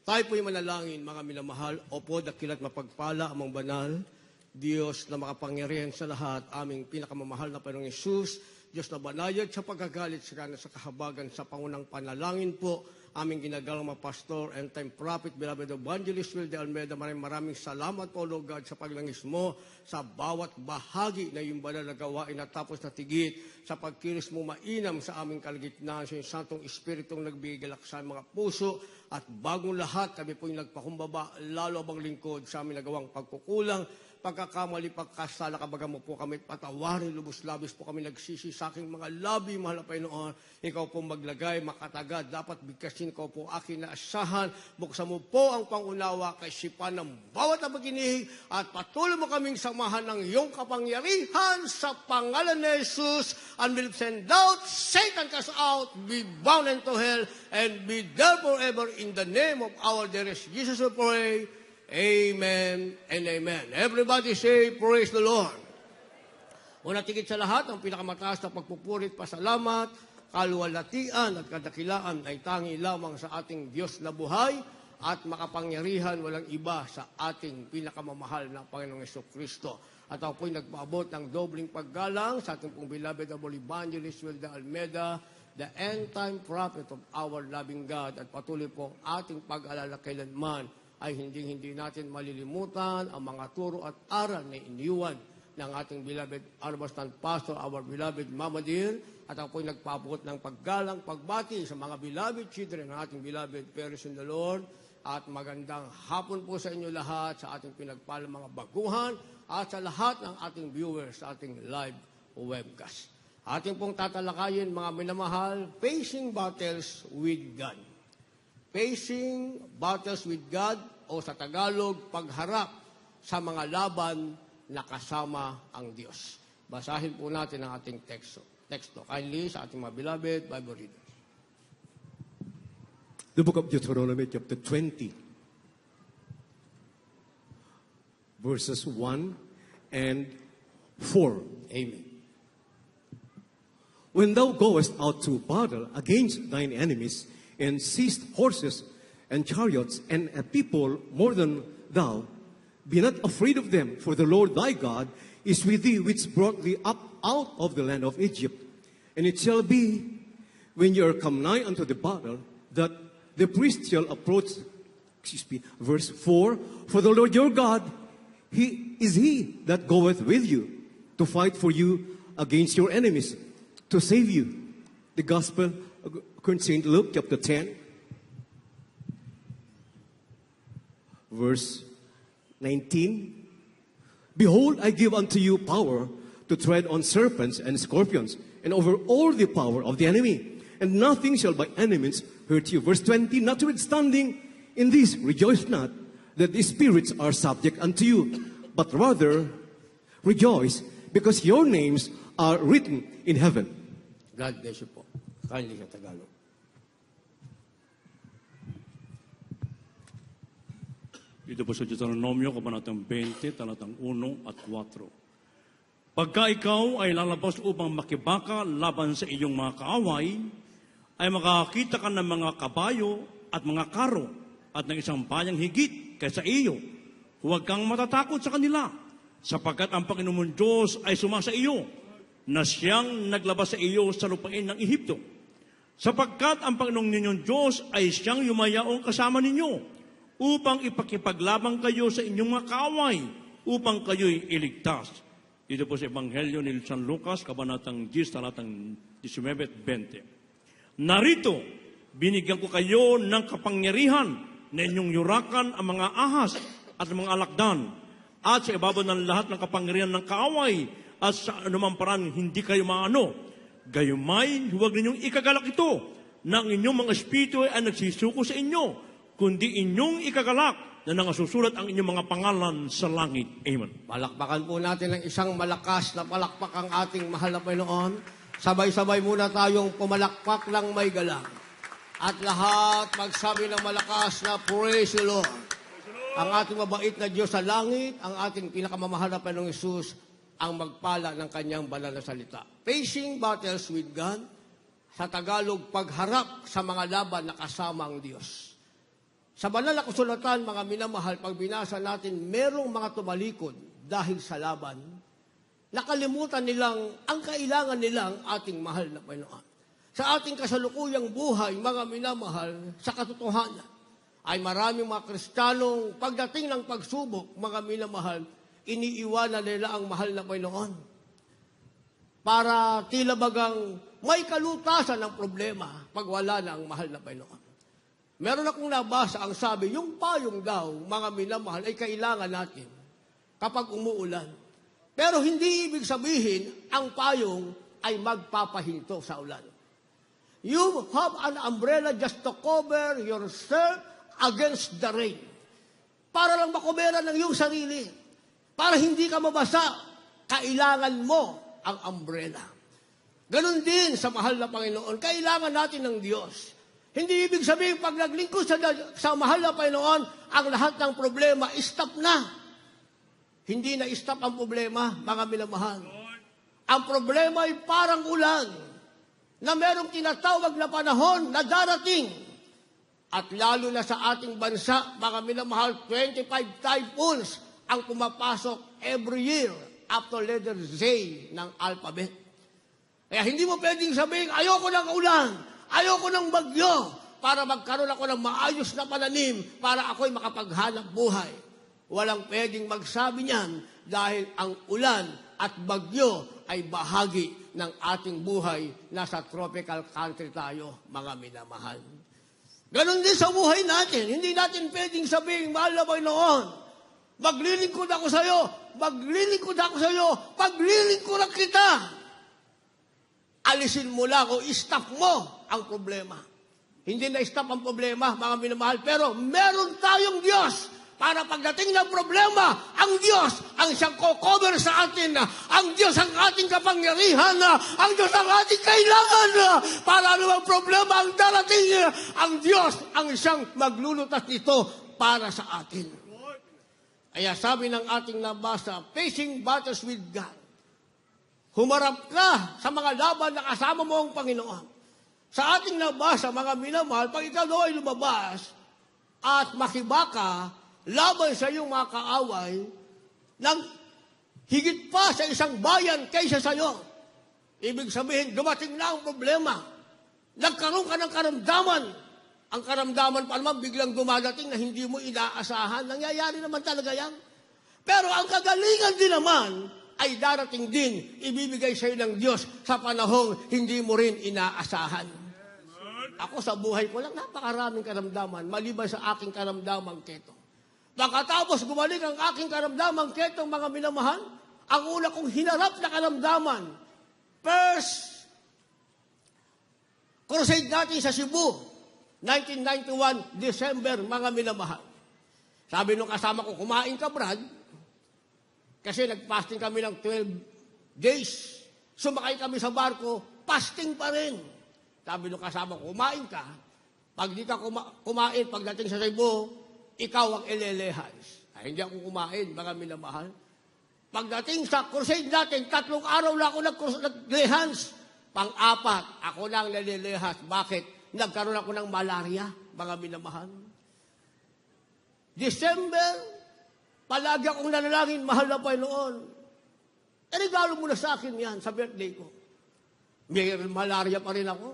Tayo po'y manalangin, mga minamahal. Opo, dakilat mapagpala amang banal. Diyos na makapangyarihan sa lahat, aming pinakamamahal na Panginoong Hesus. Diyos na banayad sa pagkagalit sa kahabagan sa pangunang panalangin po. Aming ginagalang mga pastor and time prophet, beloved evangelist Will de Almeida. Maraming salamat po, Lord God, sa paglangis mo sa bawat bahagi na yung banal na gawain na tapos na tigit sa pagkilos mo mainam sa aming kalagitnaan sa yung Santong Espiritong nagbigilak sa mga puso. At bagong lahat, kami po yung nagpakumbaba, lalo abang lingkod sa aming nagawang pagkukulang, pagkakamali, pagkasala, kabaga mo po kami patawarin, lubos-labis po kami nagsisi sa aking mga labi, mahal na Panginoon. Ikaw po maglagay, makatagad, dapat bigkasin ko po aking naasahan. Buksan mo po ang pangunawa, kaisipan ng bawat na pagkinig, at patuloy mo kaming samahan ng iyong kapangyarihan sa pangalan ni Jesus. And will send out, Satan cast out, be bound into hell, and be there forever in the name of our dearest Jesus we pray. Amen and amen. Everybody say, praise the Lord. Una tigit sa lahat, ang pinakamataas na pagpupurit, pasalamat, kaluwalhatian at kadakilaan ay tangi lamang sa ating Diyos na buhay at makapangyarihan, walang iba sa ating pinakamamahal na Panginoong Jesucristo. At ako po'y nagpaabot ng dobling paggalang sa ating pong beloved evangelist Will de Almeida, the end-time prophet of our loving God, at patuloy po ang ating pag-alala kailanman ay hindi natin malilimutan ang mga turo at aral na iniwan ng ating beloved Arbastan Pastor, our beloved Mama Dear. At ako po'y nagpaabot ng paggalang, pagbati sa mga beloved children ng ating beloved parents in the Lord. At magandang hapon po sa inyo lahat, sa ating pinagpalang mga baguhan, at sa lahat ng ating viewers sa ating live webcast. Ating pong tatalakayin, mga minamahal, facing battles with God. Facing battles with God, o sa Tagalog, pagharap sa mga laban na kasama ang Diyos. Basahin po natin ang ating teksto. Kindly sa ating mga beloved Bible readers. The book of Deuteronomy, chapter 20, verses 1 and 4. Amen. When thou goest out to battle against thine enemies, and seized horses and chariots and a people more than thou, be not afraid of them, for the Lord thy God is with thee, which brought thee up out of the land of Egypt. And it shall be, when ye are come nigh unto the battle, that the priest shall approach, verse 4, for the Lord your God, he is he that goeth with you, to fight for you against your enemies, to save you. The gospel according to St. Luke, chapter 10, verse 19. Behold, I give unto you power to tread on serpents and scorpions, and over all the power of the enemy, and nothing shall by enemies hurt you. Verse 20, notwithstanding, in this rejoice not that the spirits are subject unto you, but rather rejoice, because your names are written in heaven. God bless you po. Kindly sa Tagalog. Ito po sa Deuteronomio, kabanatang 20, talatang 1 at 4. Pagka ikaw ay lalabas upang makibaka laban sa iyong mga kaaway, ay makakita ka ng mga kabayo at mga karo at ng isang bayang higit kaysa iyo. Huwag kang matatakot sa kanila, sapagkat ang Panginoon Diyos ay sumasa iyo, na siyang naglabas sa iyo sa lupain ng Ehipto. Sapagkat ang Panginoong ninyong Diyos ay siyang yumayaong kasama ninyo, upang ipakipaglabang kayo sa inyong mga kaaway, upang kayo'y iligtas. Dito po sa Ebanghelyo ni San Lucas, kabanatang 10, talatang 19-20. Narito, binigyan ko kayo ng kapangyarihan na inyong yurakan ang mga ahas at mga alakdan, at sa ibabaw ng lahat ng kapangyarihan ng kaaway, at sa anumang paraan hindi kayo maano. Gayumay, huwag ninyong ikagalak ito, na ang inyong mga espiritu ay nagsisuko sa inyo, kundi inyong ikagalak na nangasusulat ang inyong mga pangalan sa langit. Amen. Palakpakan po natin ng isang malakas na palakpak ang ating mahal na Panginoon. Sabay-sabay muna tayong pumalakpak lang may galang. At lahat magsabi ng malakas na praise the Lord. Ang ating mabait na Diyos sa langit, ang ating pinakamamahal na Panginoong Hesus, ang magpala ng kanyang banal na salita. Facing battles with God, sa Tagalog, pagharap sa mga laban na kasama ang Diyos. Sa banal na kasulatan, mga minamahal, pag binasa natin, merong mga tumalikod dahil sa laban. Nakalimutan nilang ang kailangan nilang ating mahal na Panginoon. Sa ating kasalukuyang buhay, mga minamahal, sa katotohanan, ay maraming mga Kristiyanong pagdating ng pagsubok, mga minamahal, iniiwanan nila ang mahal na Panginoon. Para tila bagang may kalutasan ng problema pag wala na ang mahal na Panginoon. Meron akong nabasa ang sabi, yung payong daw, mga minamahal, ay kailangan natin kapag umuulan. Pero hindi ibig sabihin, ang payong ay magpapahinto sa ulan. You have an umbrella just to cover yourself against the rain. Para lang makuberan ng iyong sarili. Para hindi ka mabasa, kailangan mo ang umbrella. Ganon din sa mahal na Panginoon, kailangan natin ng Diyos. Hindi ibig sabihin, pag naglingkod sa mahal na Panginoon, ang lahat ng problema, stop na. Hindi na stop ang problema, mga minamahal. Ang problema ay parang ulan, na merong tinatawag na panahon na darating. At lalo na sa ating bansa, mga minamahal, 25 typhoons ang pumapasok every year after letter Z ng alphabet. Kaya hindi mo pwedeng sabihin, ayoko ng ulan, ayoko ng bagyo, para magkaroon ako ng maayos na pananim, para ako'y makapaghanap buhay. Walang pwedeng magsabi niyan dahil ang ulan at bagyo ay bahagi ng ating buhay. Nasa tropical country tayo, mga minamahal. Ganon din sa buhay natin. Hindi natin pwedeng sabihin, mahal na Panginoon, maglilingkod ako sa iyo, maglilingkod ako sa iyo, paglilingkod kita. Alisin mo lang o stop mo ang problema. Hindi na stop ang problema, mga minamahal, pero meron tayong Diyos para pagdating ng problema, ang Diyos ang siyang cover sa atin, ang Diyos ang ating kapangyarihan, ang Diyos ang ating kailangan para anumang problema ang darating, ang Diyos ang siyang maglulutas nito para sa atin. Kaya sabi ng ating nabasa, facing battles with God. Humarap ka sa mga laban na kasama mo ang Panginoon. Sa ating nabasa, mga minamahal, pag ikaw daw ay lumabas at makibaka, laban sa iyong mga kaaway, nang higit pa sa isang bayan kaysa sa iyo. Ibig sabihin, dumating na ang problema. Nagkaroon ka ng karamdaman. Ang karamdaman pa naman biglang dumadating na hindi mo inaasahan. Nangyayari naman talaga yan. Pero ang kagalingan din naman ay darating din, ibibigay sa iyo ng Diyos sa panahong hindi mo rin inaasahan. Ako sa buhay ko lang, napakaraming karamdaman, maliban sa aking karamdaman keto. Pagkatapos gumalik ang aking karamdaman ketong mga minamahal, ang una kong hinarap na karamdaman, first crusade natin sa Cebu, 1991, December, mga minamahal. Sabi nung kasama ko, kumain ka, Brad, kasi nag-fasting kami ng 12 days. Sumakay kami sa barko, fasting pa rin. Sabi nung kasama ko, kumain ka. Pag di ka kumain, pagdating sa Cebu, ikaw ang ilelehans. Ay, hindi ako kumain, mga minamahal. Pagdating sa crusade natin, 3 araw na ako naglehans. Pang-4, ako na ang nalilehans. Bakit? Nagkaroon ako ng malaria, mga minamahal. December, palagi akong nanalangin, mahal na Panginoon. Regalo mo na sa akin yan sa birthday ko. May malaria pa rin ako.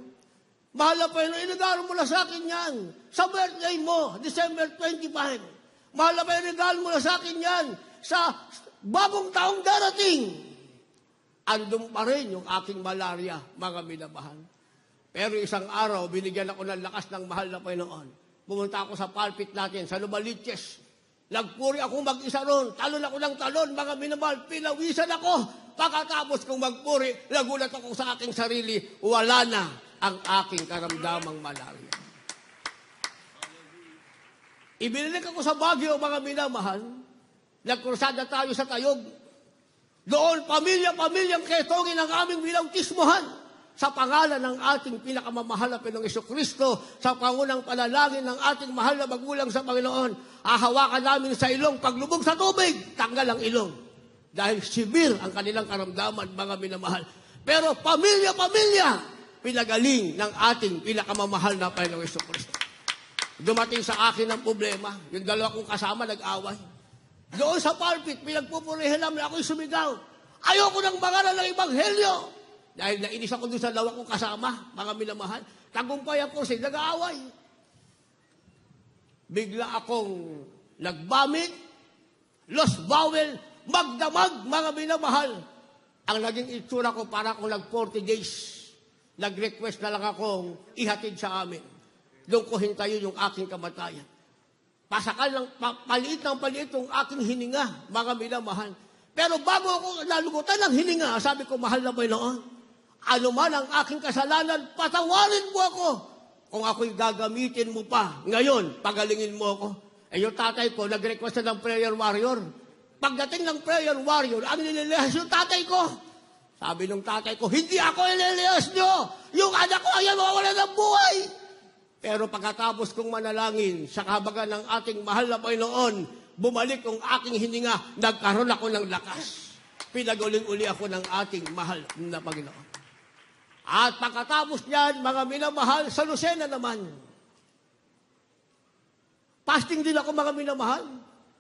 Mahal na Panginoon, regalo mo na sa akin yan sa birthday mo, December 25. Mahal na Panginoon, regalo mo na sa akin yan sa bagong taong darating. Andun pa rin yung aking malaria, mga minamahal. Pero isang araw, binigyan ako ng lakas ng mahal na Panginoon. Pumunta ako sa pulpit natin, sa Lumaliches. Nagpuri ako mag-isa ron. Talon ako ng talon, mga minamahal. Pinawisan ako. Pagkatapos kong magpuri, nagulat ako sa aking sarili. Wala na ang aking karamdamang malaria. Ibinilik ako sa Baguio, mga minamahal. Nagkrusada tayo sa Tayog. Doon, pamilya-pamilyang ketongin ang aming binautismohan. Sa pangalan ng ating pinakamamahal na Panginoong Jesucristo, sa pangunang panalangin ng ating mahal na magulang sa Panginoon, ahawakan namin sa ilong, paglubog sa tubig, tanggal ang ilong. Dahil sibir ang kanilang karamdaman, mga minamahal. Pero pamilya-pamilya, pinagaling ng ating pinakamamahal na Panginoong Jesucristo. dumating sa akin ang problema. Yung dalawa kong kasama nag-away. Doon sa pulpit, pinagpupurihan namin, ako'y sumigaw. Ayoko nang mangaral ng Ebanghelyo. Dahil nainis ako doon sa dalawa kong kasama, mga minamahal. Tagumpay ako sa nag-aaway. Bigla akong nagbamit, lost bowel, magdamag, mga minamahal. Ang naging itsura ko para akong nag-40 days. Nag-request na lang akong ihatid sa amin. Doon ko hintayin yung aking kamatayan. Pasakal ng paliit yung aking hininga, mga minamahal. Pero bago ako nalugutan ng hininga, sabi ko, mahal na Panginoon, ano man ang aking kasalanan, patawarin mo ako. Kung ako'y gagamitin mo pa, ngayon, pagalingin mo ako. Eh yung tatay ko, nag-request na ng prayer warrior. Pagdating ng prayer warrior, ang nililihas yung tatay ko. Sabi ng tatay ko, hindi ako ililihas nyo. Yung anak ko ay mawawala ng buhay. Pero pagkatapos kong manalangin sa kahabagan ng ating mahal na Panginoon, bumalik ang aking hininga, nagkaroon ako ng lakas. Pinaguling-uli ako ng ating mahal na Panginoon. At pagkatapos niyan, mga minamahal, sa Lucena naman. Fasting din ako, mga minamahal.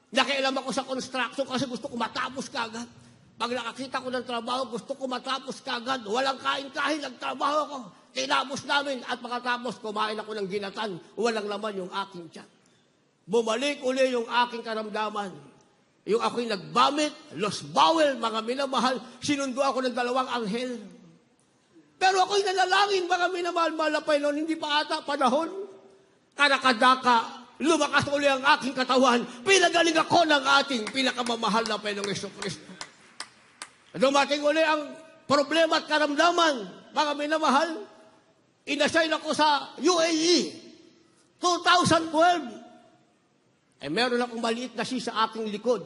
Nakialam ako sa construction kasi gusto ko matapos kagad. Pag nakakita ko ng trabaho, gusto ko matapos kagad. Walang kain-kain, nagtrabaho ako. Tinapos namin at pagkatapos kumain ako ng ginatan. Walang laman yung aking tiyan. Bumalik uli yung aking karamdaman. Yung ako'y nagbamit, lost bowel, mga minamahal, sinundo ako ng 2 anghel. Pero ako'y nanalangin, mga minamahal, malapay noon, hindi pa ata panahon. Karakadaka, lumakas uli ang aking katawan, pinagaling ako ng ating pinakamamahal na Panginoong Jesucristo. Dumating uli ang problema at karamdaman, mga minamahal, inassign ako sa UAE, 2012. Meron akong maliit na sa aking likod.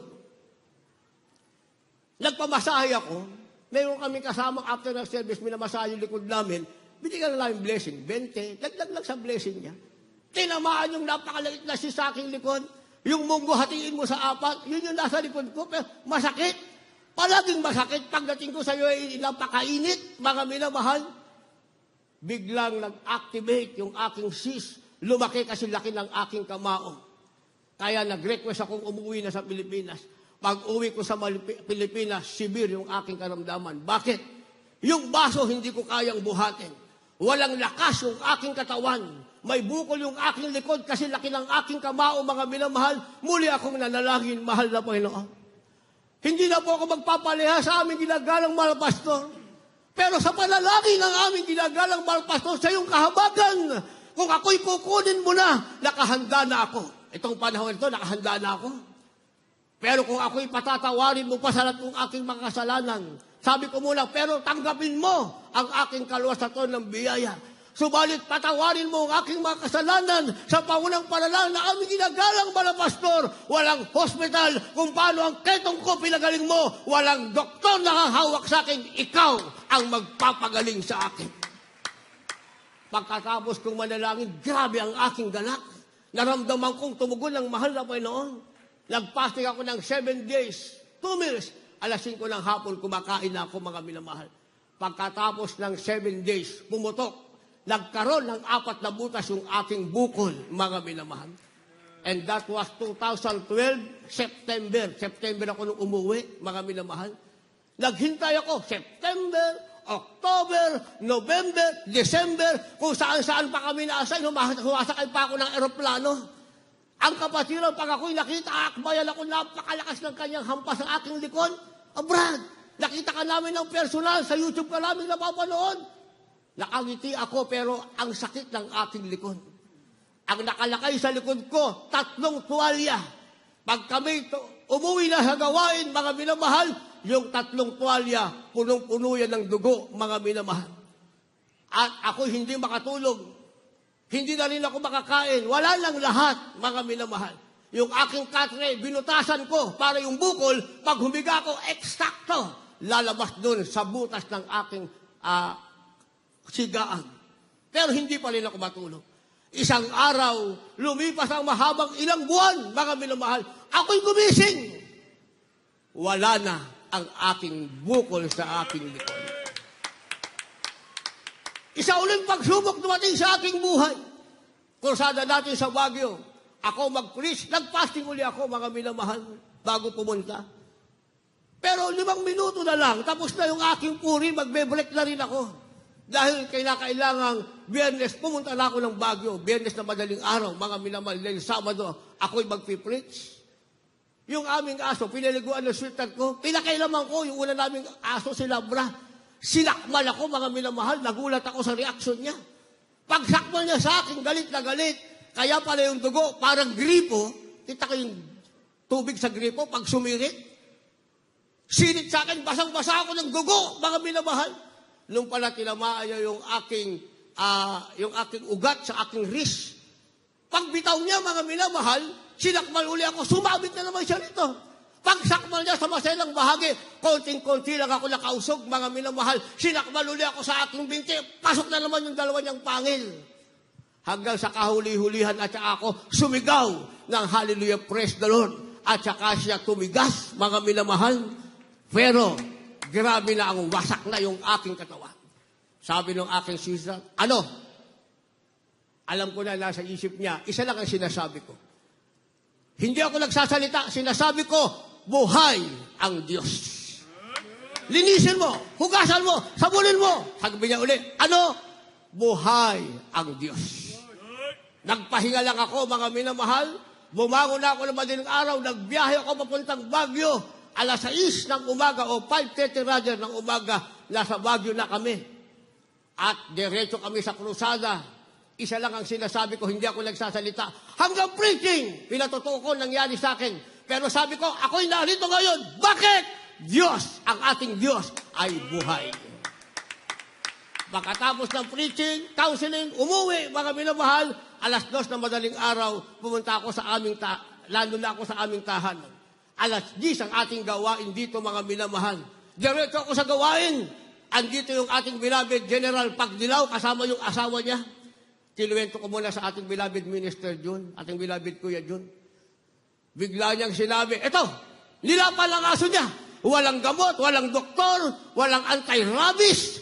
Nagpamasahe ako. Meron kami kasamang after ng service, minamasahe yung likod namin. Binigyan na namin blessing. 20, dagdag lang sa blessing niya. Tinamaan yung napakaliit na sa aking likod. Yung munggo hatiin mo sa 4, yun yung nasa likod ko. Pero masakit. Palaging masakit. Pagdating ko sa iyo, napakainit, mga minamahal. Biglang nag-activate yung aking cyst. Lumaki kasi laki ng aking kamao. Kaya nag-request akong umuwi na sa Pilipinas. Pag uwi ko sa Pilipinas, severe yung aking karamdaman. Bakit? Yung baso hindi ko kayang buhatin. Walang lakas yung aking katawan. May bukol yung aking likod kasi laki ng aking kamao, mga minamahal. Muli akong nanalangin, mahal na Panginoon. Hindi na po ako magpapaliha sa aming ginagalang mahal pastor. Pero sa panalangin ng aming ginagalang mahal pastor, sa iyong kahabagan, kung ako'y kukunin mo na, nakahanda na ako. Itong panahon ito, nakahanda na ako. Pero kung ako'y patatawarin mo pa sa lahat ng aking mga kasalanan, sabi ko muna, pero tanggapin mo ang aking kaluwasan ng biyaya. Subalit patawarin mo ang aking mga kasalanan sa pangunang panalangin na aming ginagalang mga pastor. Walang hospital kung paano ang ketong ko pinagaling mo. Walang doktor na hahawak sa akin. Ikaw ang magpapagaling sa akin. Pagkatapos kong manalangin, grabe ang aking galak. Naramdaman kong tumugon ng mahal na Panginoon. Nagpasting ako ng 7 days, 2 meals. Alas 5 ng hapon, kumakain na ako, mga minamahal. Pagkatapos ng 7 days, pumutok. Nagkaroon ng 4 na butas yung aking bukol, mga minamahal. And that was 2012, September. September ako nung umuwi, mga minamahal. Naghintay ako, September, October, November, December, kung saan-saan pa kami na-assign, humasakay pa ako ng eroplano. Ang kapatiran, pag ako'y nakita, akbayan ako, napakalakas ng kanyang hampas sa aking likod. Brad, nakita ka namin ng personal, sa YouTube ka namin napapanood. Nakangiti ako, pero ang sakit ng aking likod. Ang nakalakay sa likod ko, 3 tuwalya. Pag kami umuwi na sa gawain, mga minamahal, yung 3 tuwalya, punong-puno yan ng dugo, mga minamahal. At ako hindi makatulog. Hindi na rin ako makakain. Wala lang lahat, mga minamahal. Yung aking katre, binutasan ko para yung bukol, pag humiga ko, eksakto, lalabas dun sa butas ng aking sigaan. Pero hindi pa rin ako matulog. Isang araw, lumipas ang mahabang ilang buwan, mga minamahal. Ako'y gumising. Wala na ang aking bukol sa aking likod. Isa uling pagsubok dumating sa aking buhay. krusada natin sa Baguio. Ako mag-preach. Nag-fasting uli ako, mga minamahal, bago pumunta. Pero 5 minuto na lang, tapos na yung aking puri, magbe-break na rin ako. Dahil kailangang Biyernes, pumunta na ako ng Baguio. Biyernes na madaling araw, mga minamahal, dahil Sabado, ako'y magpipreach. Yung aming aso, pinaliguan ng sweetheart ko, pinakailaman ko, yung una naming aso, si Labra. Sinakmal ako, mga minamahal, nagulat ako sa reaksyon niya. Pagsakmal niya sa akin, galit na galit. Kaya pala yung dugo, parang gripo. Kita ko yung tubig sa gripo, pag sumirit. Sinit sa akin, basang-basa ako ng dugo, mga minamahal. Nung pala tinamaan niya yung aking ugat sa aking wrist. Pagbitaw niya, mga minamahal, sinakmal uli ako, sumabit na naman siya nito. Pagsakmal niya sa maselang bahagi, konting-konti lang ako nakausog, mga minamahal, sinakmal uli ako sa aking binti, pasok na naman yung dalawa niyang pangil. Hanggang sa kahuli-hulihan at saka ako sumigaw ng hallelujah, praise the Lord. At saka siya tumigas, mga minamahal. Pero, grabe na ang wasak na yung aking katawan. Sabi ng aking sister, alam ko na nasa isip niya, isa lang ang sinasabi ko. Hindi ako nagsasalita, sinasabi ko, buhay ang Diyos. Linisin mo, hugasan mo, sabulin mo. Sabi niya uli, buhay ang Diyos. Nagpahinga lang ako, mga minamahal. Bumangon na ako ng madaling araw, nagbiyahe ako papuntang Baguio. 6:00 ng umaga o 5:30 rather ng umaga, nasa Baguio na kami. At diretso kami sa krusada. Isa lang ang sinasabi ko, hindi ako nagsasalita. Hanggang preaching, pinatotoo ko nangyari sa akin. Pero sabi ko, ako'y narito ngayon. Bakit? Diyos, ang ating Diyos ay buhay. Pagkatapos ng preaching, counseling, umuwi, mga minamahal, 2:00 na madaling araw, pumunta ako sa aming lalo na ako sa aming tahanan. 10:00 ang ating gawain dito, mga minamahal. Diretso ako sa gawain. Andito yung ating beloved General Pagdilaw, kasama yung asawa niya. Kinuwento ko muna sa ating beloved Minister Jun, ating beloved Kuya Jun. Bigla niyang sinabi, nilapan ang aso niya. Walang gamot, walang doktor, walang anti-rabies.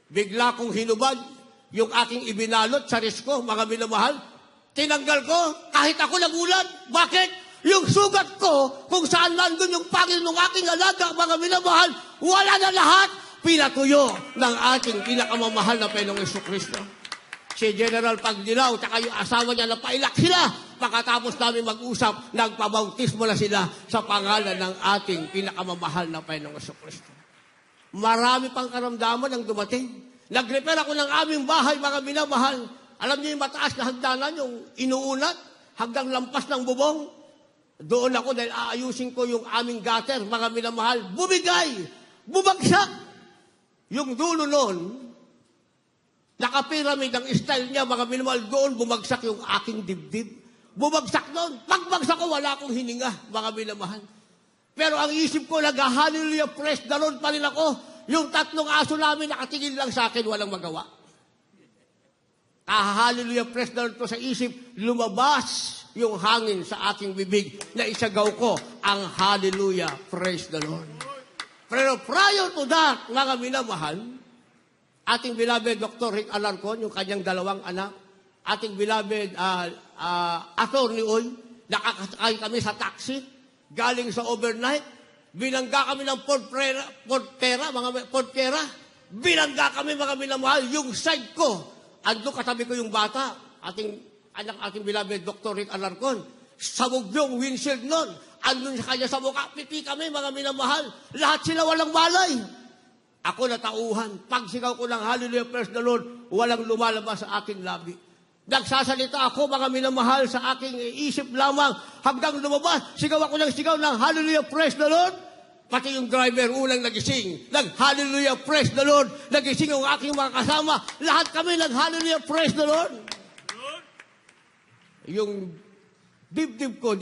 Bigla kong hinubad yung aking ibinalot sa risko, mga minamahal. Tinanggal ko, kahit ako nagulat. Bakit? Yung sugat ko, kung saan nandun yung pangil ng aking alaga, mga minamahal, wala na lahat. Pinatuyo ng ating pinakamamahal na Panginoong Jesucristo. Si General Pagdilaw, tsaka yung asawa niya, napailak sila. Pagkatapos namin mag-usap, nagpabautismo na sila sa pangalan ng ating pinakamamahal na Panginoong Jesucristo. Marami pang karamdaman ang dumating. Nag-repair ako ng aming bahay, mga minamahal. Alam niyo yung mataas na hagdanan, yung inuunat, hanggang lampas ng bubong. Doon ako dahil aayusin ko yung aming gutter, mga minamahal. Bumigay! Bumagsak! Yung dulo noon, naka-pyramid ang style niya, mga minamahal, doon bumagsak yung aking dibdib. Bumagsak doon. Pagbagsak ko, wala akong hininga, mga minamahal. Pero ang isip ko, hallelujah, praise the Lord pa rin ako. Yung 3 aso namin, nakatingin lang sa akin, walang magawa. Hallelujah, praise the Lord ko sa isip, lumabas yung hangin sa aking bibig na isagaw ko ang hallelujah, praise the Lord. Pero prior to that, mga minamahal, ating beloved Dr. Rick Alarcon, yung kanyang 2 anak, ating beloved attorney Oy, nakakasakay kami sa taxi, galing sa overnight, binangga kami ng portera, binangga kami, mga minamahal, yung side ko, ando katabi ko yung bata, ating beloved Dr. Rick Alarcon, sabog yung windshield nun, andun sa kanya sa mukha, pipi kami, mga minamahal, lahat sila walang malay. Ako natauhan. Pagsigaw ko ng hallelujah, praise the Lord, walang lumalabas sa aking labi. Nagsasalita ako, mga minamahal, sa aking isip lamang, hanggang lumabas, sigaw ako ng sigaw ng hallelujah, praise the Lord. Pati yung driver, unang nagising, hallelujah, praise the Lord. Nagising yung aking mga kasama, lahat kami hallelujah, praise the Lord. Yung dibdib ko,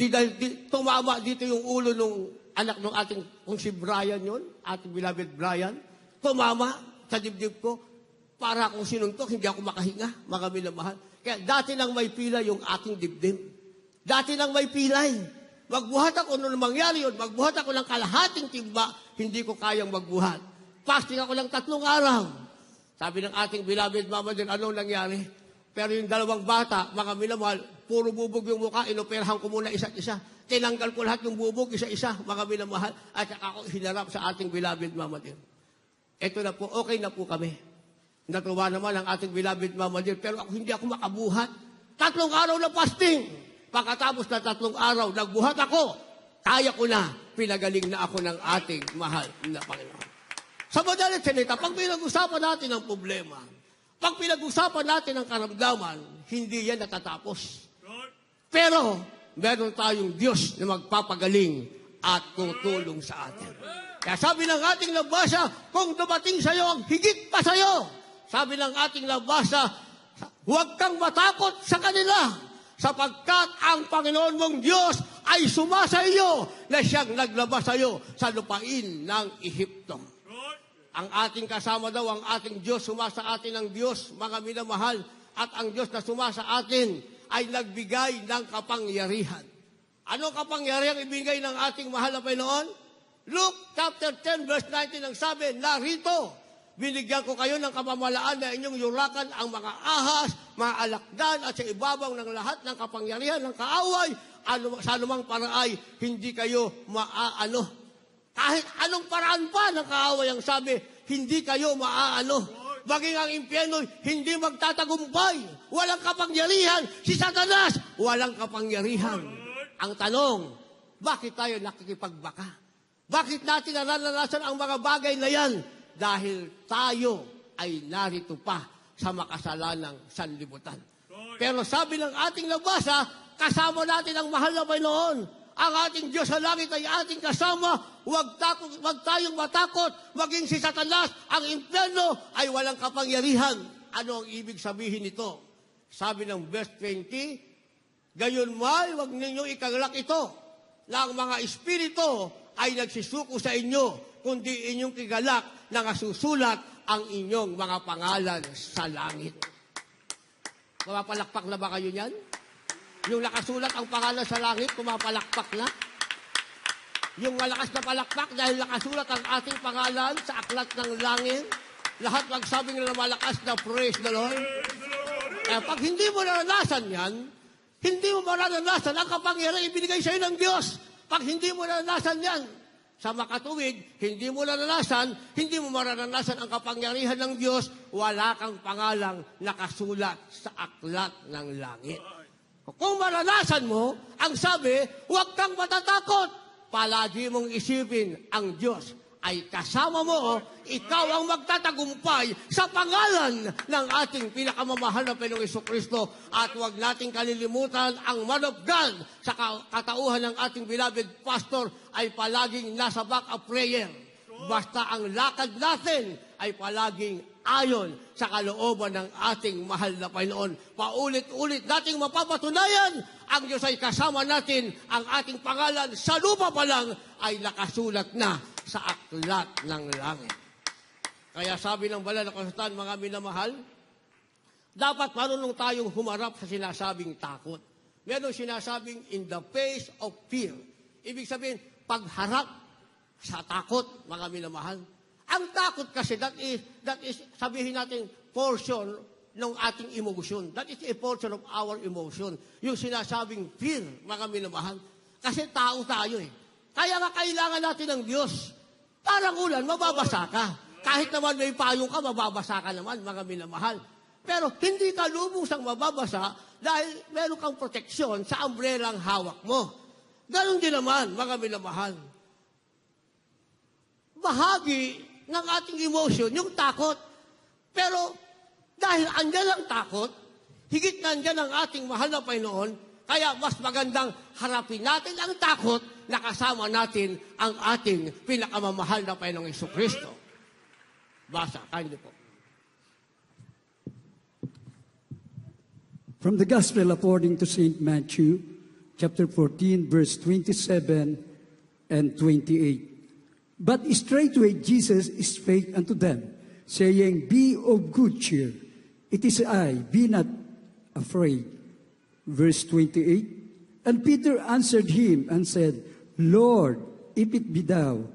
tumama dito yung ulo ng anak ng ating, kung si Brian yun, ating beloved Brian, tumama sa dibdib ko, para akong sinuntok, hindi ako makahinga, mga minamahal. Kaya dati nang may pila yung aking dibdib. Dati nang may pilay. Magbuhat ako, nung mangyari yun, magbuhat ako ng kalahating timba, hindi ko kayang magbuhat. Fasting ako ng 3 araw. Sabi ng ating beloved mama din, anong nangyari? Pero yung dalawang bata, mga minamahal, puro bubog yung mukha, inoperahan ko muna isa't isa. Tinanggal ko lahat yung bubog, isa-isa, mga minamahal, at saka ako hinarap sa ating beloved Mama Dear. Ito na po, okay na po kami. Natuwa naman ang ating beloved Mama Dear, pero hindi ako makabuhat. 3 araw na fasting. Pagkatapos na 3 araw, nagbuhat ako. Kaya ko na, pinagaling na ako ng ating mahal na Panginoon. Sa madalit salita, pag pinag-usapan natin ang problema, pag pinag-usapan natin ang karamdaman, hindi yan natatapos. Pero, meron tayong Diyos na magpapagaling at tutulong sa atin. Kaya sabi ng ating nabasa, kung dumating sa iyo ang higit pa sa iyo, sabi ng ating nabasa, huwag kang matakot sa kanila, sapagkat ang Panginoon mong Diyos ay sumasa iyo na siyang naglabas sa iyo sa lupain ng Ehipto. Ang ating kasama daw, ang ating Diyos, sumasa atin ang Diyos, mga minamahal, at ang Diyos na sumasa atin ay nagbigay ng kapangyarihan. Ano kapangyarihan ibigay ng ating mahal na Panginoon? Luke chapter 10 verse 19 ang sabi, narito, binigyan ko kayo ng kapamalaan na inyong yurakan ang mga ahas, mga alakdan at sa ibabaw ng lahat ng kapangyarihan ng kaaway, sa anumang paraay, hindi kayo maaano. Kahit anong paraan pa ng kaaway ang sabi, hindi kayo maaano. Maging ang impyerno, hindi magtatagumpay. Walang kapangyarihan. Si Satanas, walang kapangyarihan. Ang tanong, bakit tayo nakikipagbaka? Bakit natin nararanasan ang mga bagay na yan? Dahil tayo ay narito pa sa makasalanang sanlibutan. Pero sabi ng ating nabasa, kasama natin ang mahal na Panginoon. Ang ating Diyos sa langit ay ating kasama. Huwag tayong matakot. Maging si Satanas, ang impyerno ay walang kapangyarihan. Ano ang ibig sabihin nito? Sabi ng verse 20, gayon may, huwag ninyong ikagalak ito, na ang mga espiritu ay nagsisuko sa inyo, kundi inyong kigalak na nasusulat ang inyong mga pangalan sa langit. Mapapalakpak na ba kayo niyan? Yung nakasulat ang pangalan sa langit, pumapalakpak na. Yung malakas na palakpak dahil nakasulat ang ating pangalan sa aklat ng langit. Lahat magsabing na malakas na praise the Lord. Pag hindi mo naranasan yan, hindi mo maranasan ang kapangyarihan ibinigay sa iyo ng Diyos. Pag hindi mo naranasan yan, sa makatuwid, hindi mo naranasan, hindi mo maranasan ang kapangyarihan ng Diyos, wala kang pangalang nakasulat sa aklat ng langit. Kung maranasan mo, ang sabi, huwag kang matatakot. Palagi mong isipin, ang Diyos ay kasama mo, ikaw ang magtatagumpay sa pangalan ng ating pinakamamahal na Panginoong Jesucristo. At huwag nating kalilimutan ang man of God sa katauhan ng ating beloved pastor ay palaging nasa back of prayer. Basta ang lakad natin ay palaging ayon sa kalooban ng ating mahal na Panginoon. Paulit-ulit nating mapapatunayan, ang Diyos ay kasama natin, ang ating pangalan sa lupa pa lang ay nakasulat na sa aklat ng langit. Kaya sabi ng banal na kasulatan, mga minamahal, dapat marunong tayong humarap sa sinasabing takot. Meron sinasabing in the face of fear. Ibig sabihin, pagharap sa takot, mga minamahal. Ang takot kasi, that is sabihin natin, portion ng ating emotion. That is a portion of our emotion. Yung sinasabing fear, mga minamahal. Kasi tao tayo eh. Kaya nga kailangan natin ng Diyos. Parang ulan, mababasa ka. Kahit naman may payong ka, mababasa ka naman, mga minamahal. Pero hindi ka lubusang mababasa dahil meron kang proteksyon sa umbrellang hawak mo. Ganon din naman, mga minamahal. Bahagi ng ating emotion, yung takot. Pero dahil andyan ang takot, higit na andyan ang ating mahal na Panginoon, kaya mas magandang harapin natin ang takot na kasama natin ang ating pinakamamahal na Panginoong Jesucristo. Basa, kayo po. From the Gospel according to St. Matthew, chapter 14, verse 27 and 28. But straightway Jesus spake unto them, saying, Be of good cheer. It is I, be not afraid. Verse 28. And Peter answered him and said, Lord, if it be thou,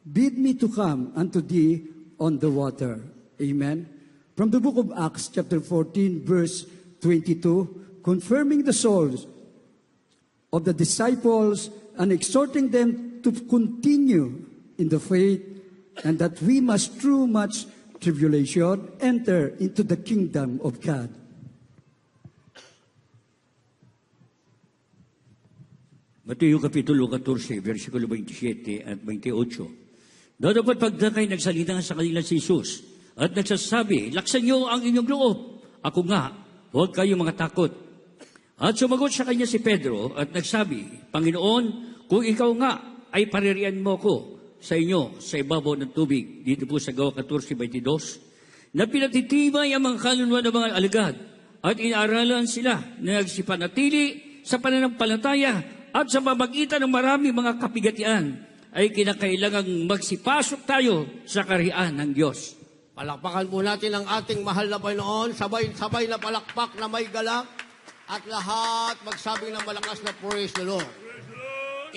bid me to come unto thee on the water. Amen. From the book of Acts, chapter 14, verse 22, confirming the souls of the disciples and exhorting them to continue in the faith, and that we must through much tribulation enter into the kingdom of God. Mateo Kapitulo 14, versikulo 27 at 28. Dapat pagdakay nagsalita sa kanila si Jesus at nagsasabi, laksan niyo ang inyong loob. Ako nga, huwag kayong mga takot. At sumagot sa kanya si Pedro at nagsabi, Panginoon, kung ikaw nga ay paririan mo ko sa inyo sa ibabaw ng tubig, dito po sa Gawa 14:22, na pinatitibay ang mga kaluluwa ng mga alagad at inaaralan sila na nagsipanatili sa pananampalataya at sa pamagitan ng marami mga kapigatian ay kinakailangang magsipasok tayo sa kaharian ng Diyos. Palakpakan po natin ang ating mahal na Panginoon, sabay-sabay na palakpak na may galak, at lahat magsabing ng malakas na praise the Lord.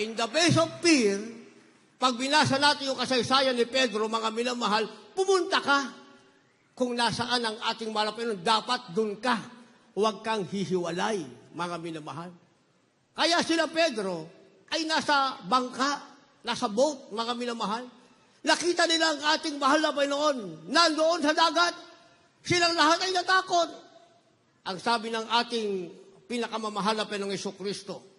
In the face of fear, pag binasa natin yung kasaysayan ni Pedro, mga minamahal, pumunta ka. Kung nasaan ang ating mahal na Panginoon, dapat dun ka. Huwag kang hihiwalay, mga minamahal. Kaya sila Pedro ay nasa bangka, nasa boat, mga minamahal. Nakita nila ang ating mahal na Panginoon nandoon sa dagat. Silang lahat ay natakot. Ang sabi ng ating pinakamamahal na Panginoong Jesucristo,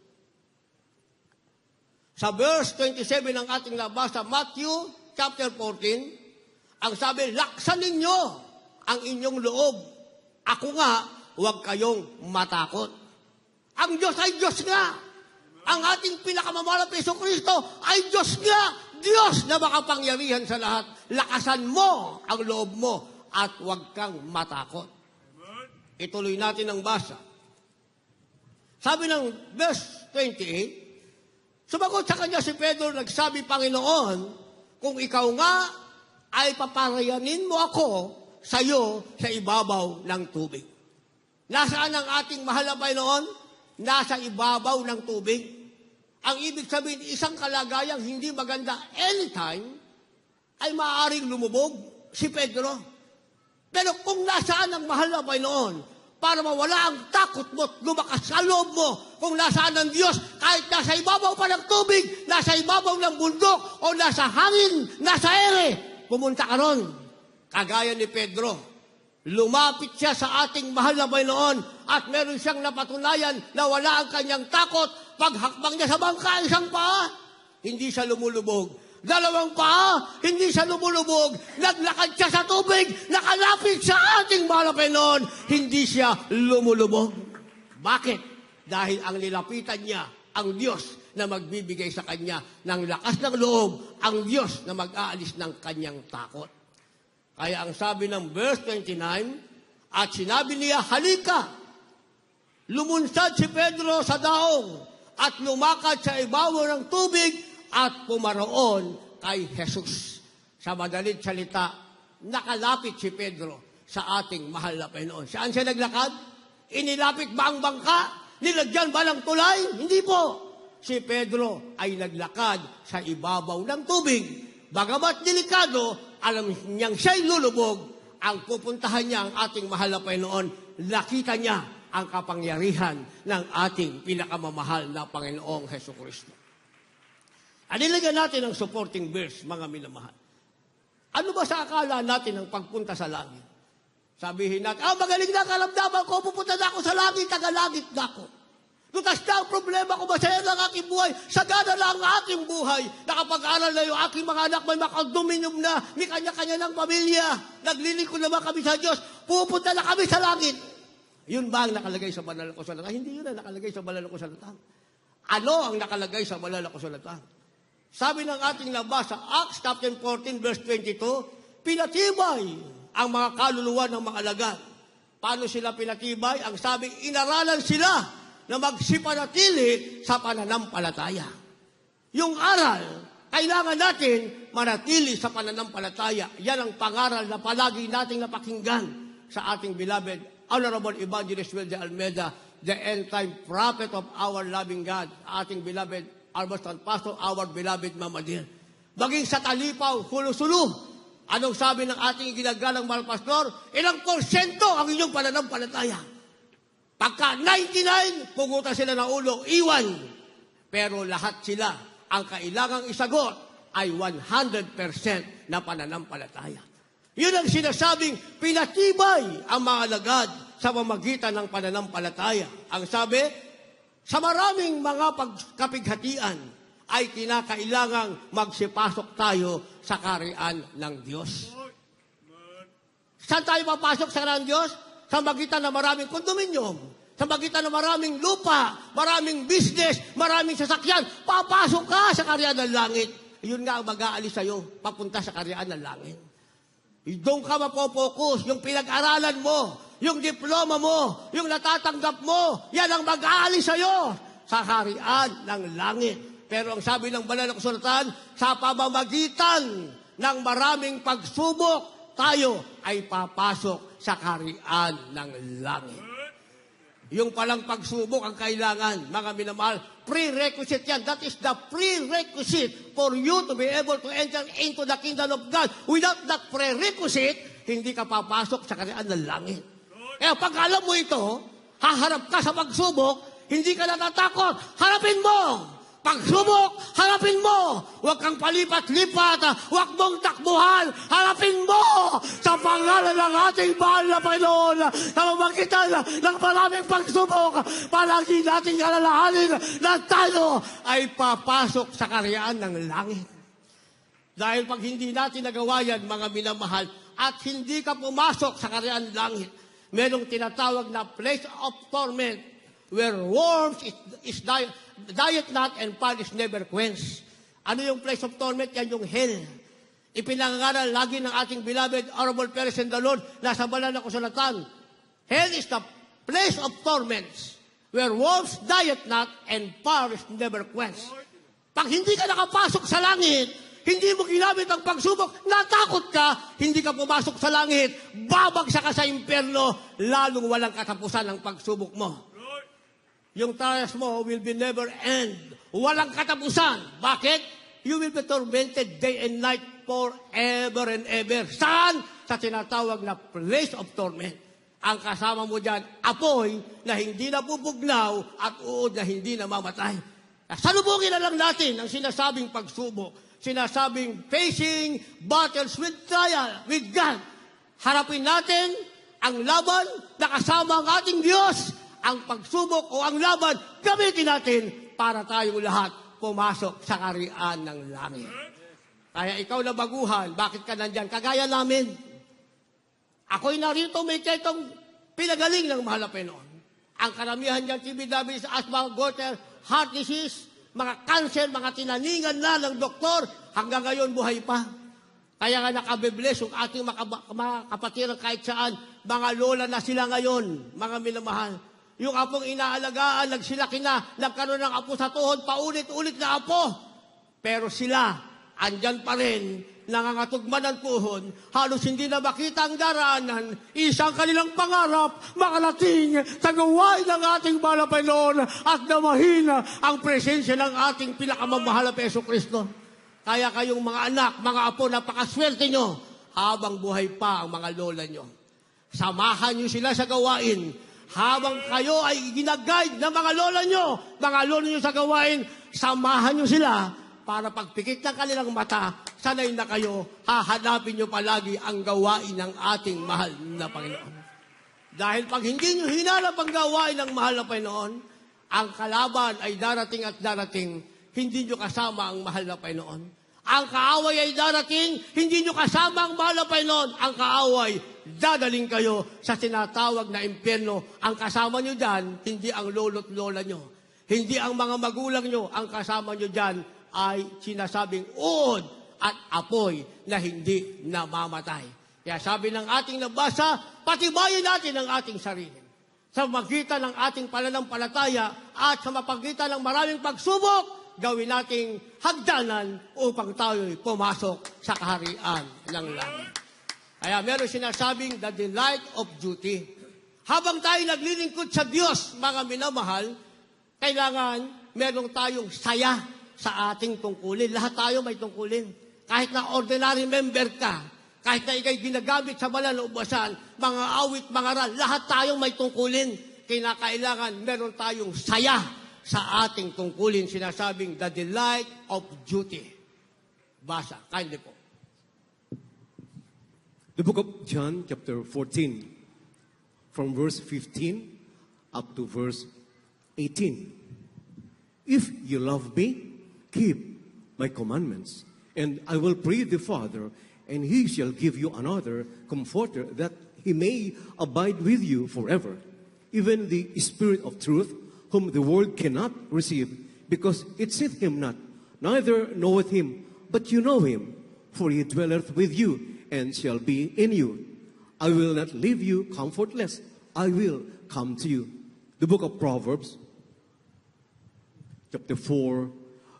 sa verse 27 ng ating nabasa, Matthew chapter 14, ang sabi, laksan ninyo ang inyong loob. Ako nga, huwag kayong matakot. Ang Diyos ay Diyos nga. Ang ating pinakamamahal na Jesucristo ay Diyos nga. Diyos na makapangyarihan sa lahat. Lakasan mo ang loob mo at huwag kang matakot. Ituloy natin ang basa. Sabi ng verse 28, sumagot sa kanya si Pedro, nagsabi, Panginoon, kung ikaw nga ay paparayanin mo ako sa iyo sa ibabaw ng tubig. Nasaan ang ating mahal na Panginoon? Nasa ibabaw ng tubig. Ang ibig sabihin, isang kalagayang hindi maganda anytime ay maaaring lumubog si Pedro. Pero kung nasaan ang mahal na Panginoon, para mawala ang takot mo at lumakas sa loob mo, kung nasaan ang Diyos, kahit nasa ibabaw pa ng tubig, nasa ibabaw ng bundok, o nasa hangin, nasa ere, pumunta ka ron. Kagaya ni Pedro. Lumapit siya sa ating mahal na Panginoon at meron siyang napatunayan na wala ang kanyang takot. Paghakbang niya sa bangka, isang paa, hindi siya lumulubog. Dalawang paa, hindi siya lumulubog. Naglakad siya sa tubig, nakalapit sa ating mahal na Panginoon, hindi siya lumulubog. Bakit? Dahil ang nilapitan niya, ang Diyos na magbibigay sa kanya ng lakas ng loob, ang Diyos na mag-aalis ng kanyang takot. Kaya ang sabi ng verse 29, at sinabi niya, halika, lumunsad si Pedro sa daong at lumakad sa ibabaw ng tubig at pumaroon kay Jesus. Sa madaling salita, nakalapit si Pedro sa ating mahal na Panginoon. Saan siya naglakad? Inilapit ba ang bangka? Nilagyan ba ng tulay? Hindi po. Si Pedro ay naglakad sa ibabaw ng tubig. Bagamat delikado, alam niyang siya'y lulubog, ang pupuntahan niya ang ating mahal na Panginoon, nakita niya ang kapangyarihan ng ating pinakamamahal na Panginoong Jesucristo. Anilagyan natin ang supporting verse, mga minamahal. Ano ba sa akala natin ang pagpunta sa langit? Sabihin natin, magaling na karamdaman ko, pupunta na ako sa langit, taga-langit na ako. Lutas na ang problema ko, masaya na ang aking buhay, sagana na ang aking buhay. Nakapag-aral na yung aking mga anak, may makadominium na, may kanya-kanya ng pamilya. Naglilingkod naman kami sa Diyos, pupunta na kami sa langit. Yun ba ang nakalagay sa banal na kasulatan? Hindi yun ang nakalagay sa banal na kasulatan. Ano ang nakalagay sa banal na kasulatan? Sabi ng ating nabasa, Acts chapter 14, verse 22, pinatibay ang mga kaluluwa ng mga alagad. Paano sila pinatibay? Ang sabi, inaralan sila na magsipanatili sa pananampalataya. Yung aral, kailangan natin manatili sa pananampalataya. Yan ang pangaral na palagi nating napakinggan sa ating beloved Honorable Evangelist Will de Almeida, the end-time prophet of our loving God, ating beloved Almost Pastor, our beloved Mama Dear. Maging sa Talipaw, Hulu-Sulu, anong sabi ng ating ginagalang mahal pastor? Ilang porsyento ang inyong pananampalataya? Pagka 99, pugutan sila ng ulo, iwan. Pero lahat sila, ang kailangang isagot ay 100% na pananampalataya. Yun ang sinasabing pinatibay ang mga alagad sa pamamagitan ng pananampalataya. Ang sabi, sa maraming mga pagkapighatian ay kinakailangang magsipasok tayo sa kaharian ng Diyos. Saan tayo papasok sa kaharian ng Diyos? Sa magitan ng maraming kondominium, sa magitan ng maraming lupa, maraming business, maraming sasakyan, papasok ka sa kaharian ng langit. Yun nga ang mag-aalis sa'yo, papunta sa kaharian ng langit. Doon ka mapopokus, yung pinag-aralan mo, yung diploma mo, yung natatanggap mo, yan ang mag-aalis sa'yo sa kaharian ng langit. Pero ang sabi ng banal na kasulatan, sa pamamagitan ng maraming pagsubok, tayo ay papasok sa kaharian ng langit. Yung palang pagsubok ang kailangan, mga minamahal, prerequisite yan. That is the prerequisite for you to be able to enter into the kingdom of God. Without that prerequisite, hindi ka papasok sa kaharian ng langit. Kaya pag alam mo ito, haharap ka sa pagsubok, hindi ka natatakot, harapin mo! Pagsubok, harapin mo! Huwag kang palipat-lipat, huwag mong takbuhan, harapin mo! Sa pangalan ng ating mahal na Panginoon, na mamagitan ng maraming pagsubok, palagi nating alalahanin na tayo ay papasok sa kaharian ng langit. Dahil pag hindi natin nagawa yan, mga minamahal, at hindi ka pumasok sa kaharian ng langit, merong tinatawag na place of torment, where worms is diet not and fire is never quenched. Ano yung place of torment? Yan yung hell. Ipinangaral lagi ng ating beloved Honorable Peres and the Lord na sa banal na kasulatan. Hell is the place of torments where worms diet not and fire is never quenched. Pag hindi ka nakapasok sa langit, hindi mo ginamit ang pagsubok, natakot ka, hindi ka pumasok sa langit, babagsak ka sa impyerno, lalong walang katapusan ang pagsubok mo. Yung trials mo will be never end. Walang katapusan. Bakit? You will be tormented day and night forever and ever. Saan? Sa tinatawag na place of torment. Ang kasama mo dyan, apoy na hindi napupugnaw at uod na hindi namamatay. Salubungin na lang natin ang sinasabing pagsubok. Sinasabing facing battles with trial, with God. Harapin natin ang laban na kasama ang ating Diyos. Ang pagsubok o ang laban, gamitin natin para tayong lahat pumasok sa kaharian ng langit. Kaya ikaw na baguhan, bakit ka nandyan? Kagaya namin. Ako'y narito, may kaitong pinagaling ng mahal na Panginoon. Ang karamihan dyan, TB diabetes, asthma, goiter, heart disease, mga cancer, mga tinaningan na ng doktor, hanggang ngayon buhay pa. Kaya nga nakabebless yung ating mga kapatiran kahit saan, mga lola na sila ngayon, mga minamahal. Yung apong inaalagaan, nagsilaki na, nagkaroon ng apo sa tuhod, paulit-ulit na apo. Pero sila, andyan pa rin, nangangatugman ng tuhod, halos hindi na makita ang daraanan, isang kanilang pangarap, makarating sa gawain ng ating mahal na Panginoon at namahina ang presensya ng ating pinakamamahal na Peso Kristo. Kaya kayong mga anak, mga apo, napakaswerte nyo habang buhay pa ang mga lola nyo. Samahan nyo sila sa gawain. Habang kayo ay ginaguide ng mga lola nyo sa gawain, samahan nyo sila para pagpikit ng kanilang mata, sanay na kayo, hahanapin nyo palagi ang gawain ng ating mahal na Panginoon. Dahil pag hindi nyo hinanap ang gawain ng mahal na Panginoon, ang kalaban ay darating at darating, hindi nyo kasama ang mahal na Panginoon. Ang kaaway ay darating, hindi nyo kasama ang mahal na Panginoon. Ang kaaway, dadaling kayo sa tinatawag na impyerno. Ang kasama nyo dyan, hindi ang lolo't lola nyo. Hindi ang mga magulang nyo. Ang kasama nyo dyan ay sinasabing uod at apoy na hindi namamatay. Kaya sabi ng ating nabasa, patibayin natin ang ating sarili. Sa magitan ng ating pananampalataya at sa mapagitan ng maraming pagsubok, gawin nating hagdanan upang tayo'y pumasok sa kaharian ng langit. Kaya meron sinasabing the delight of duty. Habang tayo naglilingkod sa Diyos, mga minamahal, kailangan meron tayong saya sa ating tungkulin. Lahat tayo may tungkulin. Kahit na ordinary member ka, kahit na ikay ginagamit sa banal na ubasan, mga awit, mga ral, lahat tayong may tungkulin. kinakailangan meron tayong saya sa ating tungkulin. Sinasabing the delight of duty. Basa, kindly po. The book of John, chapter 14, from verse 15 up to verse 18. If you love me, keep my commandments, and I will pray the Father, and he shall give you another comforter, that he may abide with you forever, even the Spirit of truth, whom the world cannot receive, because it seeth him not, neither knoweth him, but you know him, for he dwelleth with you, and shall be in you. I will not leave you comfortless. I will come to you. The book of Proverbs, chapter 4,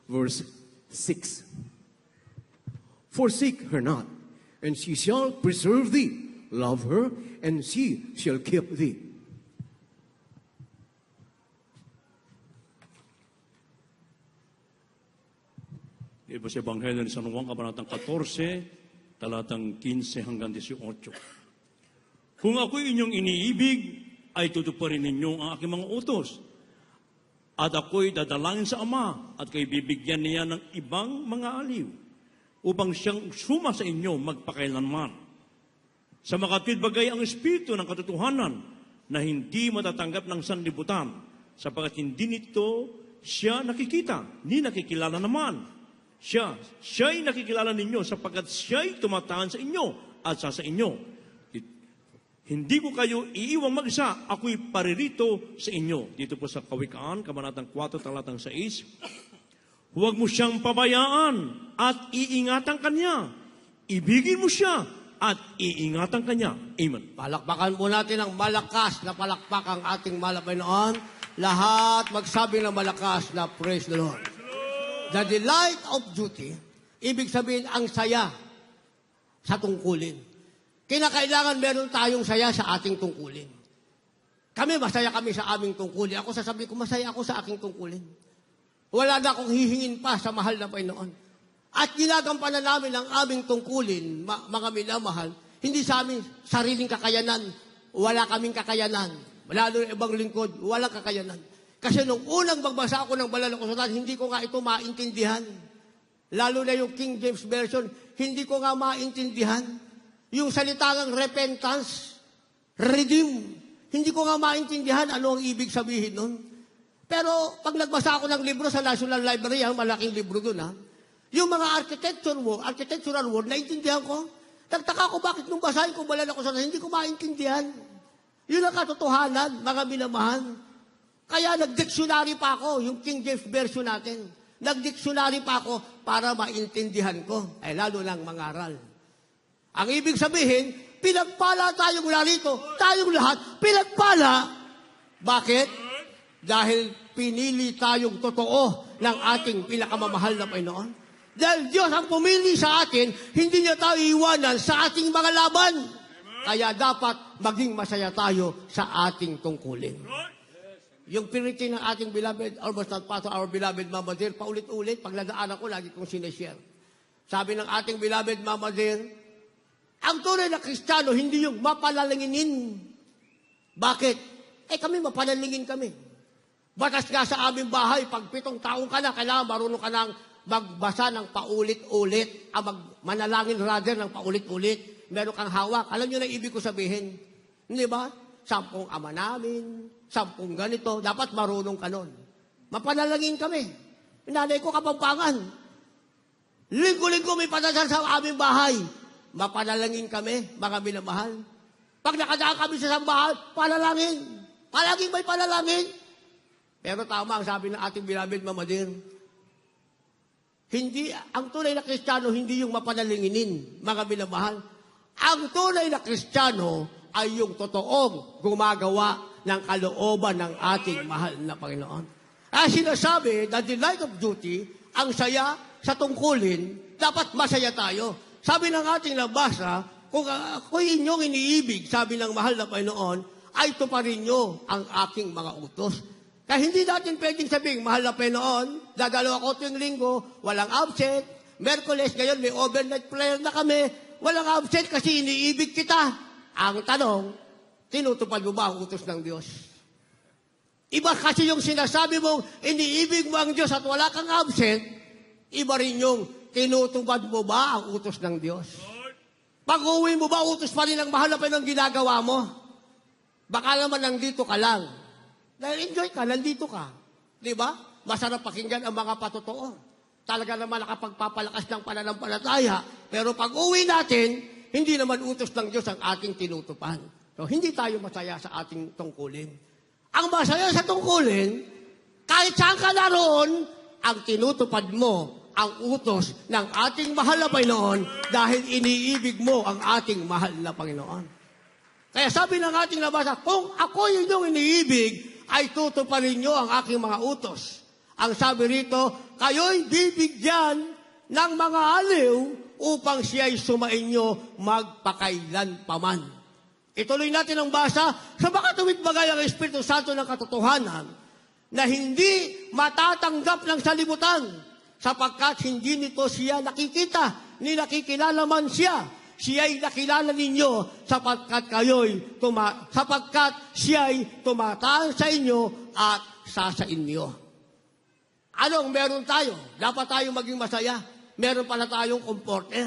verse 6. Forsake her not, and she shall preserve thee. Love her, and she shall keep thee. Iba sa Ebanghelyo ni San Juan, Kabanatang 14, talatang 15 hanggang 18. Kung ako'y inyong iniibig, ay tutuparin ninyo ang aking mga utos. At ako'y dadalangin sa Ama, at kayo bibigyan niya ng ibang mga aliw, upang siyang suma sa inyo magpakailanman. Sa makatwid bagay ang Espiritu ng katotohanan, na hindi matatanggap ng sanlibutan, sapagkat hindi nito siya nakikita, ni nakikilala naman. Siya'y nakikilala ninyo sapagkat siya'y tumataan sa inyo at sa inyo. Hindi ko kayo iiwang mag-isa, ako'y paririto sa inyo. Dito po sa Kawikaan, Kabanatang 4, talatang 6. Huwag mo siyang pabayaan at iingatan kanya. Ibigin mo siya at iingatan kanya. Amen. Palakpakan po natin ang malakas na palakpak ang ating malabay noon. Lahat magsabi ng malakas na praise the Lord. The delight of duty, ibig sabihin ang saya sa tungkulin. Kinakailangan meron tayong saya sa ating tungkulin. Masaya kami sa aming tungkulin. Ako sasabihin ko, masaya ako sa aking tungkulin. Wala na akong hihingin pa sa mahal na Panginoon. At ginagampanan namin ang aming tungkulin, mga minamahal, hindi sa aming sariling kakayanan. Wala kaming kakayanan. Lalo ng ibang lingkod, walang kakayanan. Kasi nung unang magbasa ako ng banal na kasulatan, hindi ko nga ito maintindihan. Lalo na yung King James Version, hindi ko nga maintindihan. Yung salitang repentance, redeem, hindi ko nga maintindihan ano ang ibig sabihin nun. Pero pag nagbasa ako ng libro sa National Library, malaking libro dun, yung mga architectural word, naintindihan ko. Nagtaka ko bakit nung basahin ko banal na kasulatan, hindi ko maintindihan. Yun ang katotohanan, mga minamahal. Kaya nag-dictionary pa ako, yung King James Version natin. Nag-dictionary pa ako para maintindihan ko. Ay lalo ng mangaral. Ang ibig sabihin, pinagpala tayong narito. Tayong lahat, pinagpala. Bakit? Dahil pinili tayong totoo ng ating pinakamamahal na Panginoon. Dahil Diyos ang pumili sa atin, hindi niya tayo iwanan sa ating mga laban. Kaya dapat maging masaya tayo sa ating tungkulin. Yung purity ng ating beloved, almost not part of our beloved Mama Dear, paulit-ulit, pag nadaanan ko, lagi kong sineshare. Sabi ng ating beloved Mama Dear, ang tunay na Kristiyano, hindi yung mapalalanginin. Bakit? Kami mapalalingin kami. Batas nga sa aming bahay, pag 7 taong ka na, kailangan marunong ka nang magbasa ng paulit-ulit, manalangin rather ng paulit-ulit. Meron kang hawak. Alam nyo na ibig ko sabihin? Hindi ba? 10 ama namin, 10 ganito, dapat marunong ka nun. Mapanalangin kami. Nanay ko Kapampangan. Linggo-linggo may padasal sa aming bahay. Mapanalangin kami, mga minamahal. Pag nakadaan kami sa sambahan, panalangin. Palaging may panalangin. Pero tama ang sabi ng ating beloved Mama Dear. Ang tunay na Kristiyano, hindi yung mapanalinginin, mga minamahal. Ang tunay na Kristiyano ay yung totoong gumagawa ng kalooban ng ating mahal na Panginoon. Sinasabi, the delight of duty, ang saya sa tungkulin, dapat masaya tayo. Sabi ng ating nabasa, kung inyong iniibig, sabi ng mahal na Panginoon, ay tuparin nyo ang aking mga utos. Kaya hindi natin pwedeng sabihin, mahal na Panginoon, dadalo ako tuwing linggo, walang absent, Merkules, ngayon may overnight prayer na kami, walang absent kasi iniibig kita. Ang tanong, tinutupad mo ba ang utos ng Diyos? Iba kasi yung sinasabi mong iniibig mo ang Diyos at wala kang absent, iba rin yung tinutubad mo ba ang utos ng Diyos? Pag-uwi mo ba, utos pa rin ang mahal na Panginoon ginagawa mo? Baka naman nandito ka lang. Dahil enjoy ka, nandito ka. Di ba? Masarap pakinggan ang mga patotoo. Talaga naman nakapagpapalakas ng pananampalataya. Pero pag-uwi natin, hindi naman utos ng Diyos ang ating tinutupan. So, hindi tayo masaya sa ating tungkulin. Ang masaya sa tungkulin, kahit saan ka naroon, ang tinutupad mo ang utos ng ating mahal na Panginoon dahil iniibig mo ang ating mahal na Panginoon. Kaya sabi ng ating nabasa, kung ako inyong iniibig, ay tutuparin nyo ang aking mga utos. Ang sabi rito, kayo'y bibigyan ng mga aliw upang siya'y sumainyo magpakailan paman. Ituloy natin ang basa sa makatuwid bagay ang Espiritu Santo ng katotohanan na hindi matatanggap ng salibutan sapagkat hindi nito siya nakikita ni nakikilala man siya. Siya'y nakilala ninyo sapagkat siya'y tumataan sa inyo at sa inyo. Anong meron tayo? Dapat tayong maging masaya. Meron pala tayong comforter.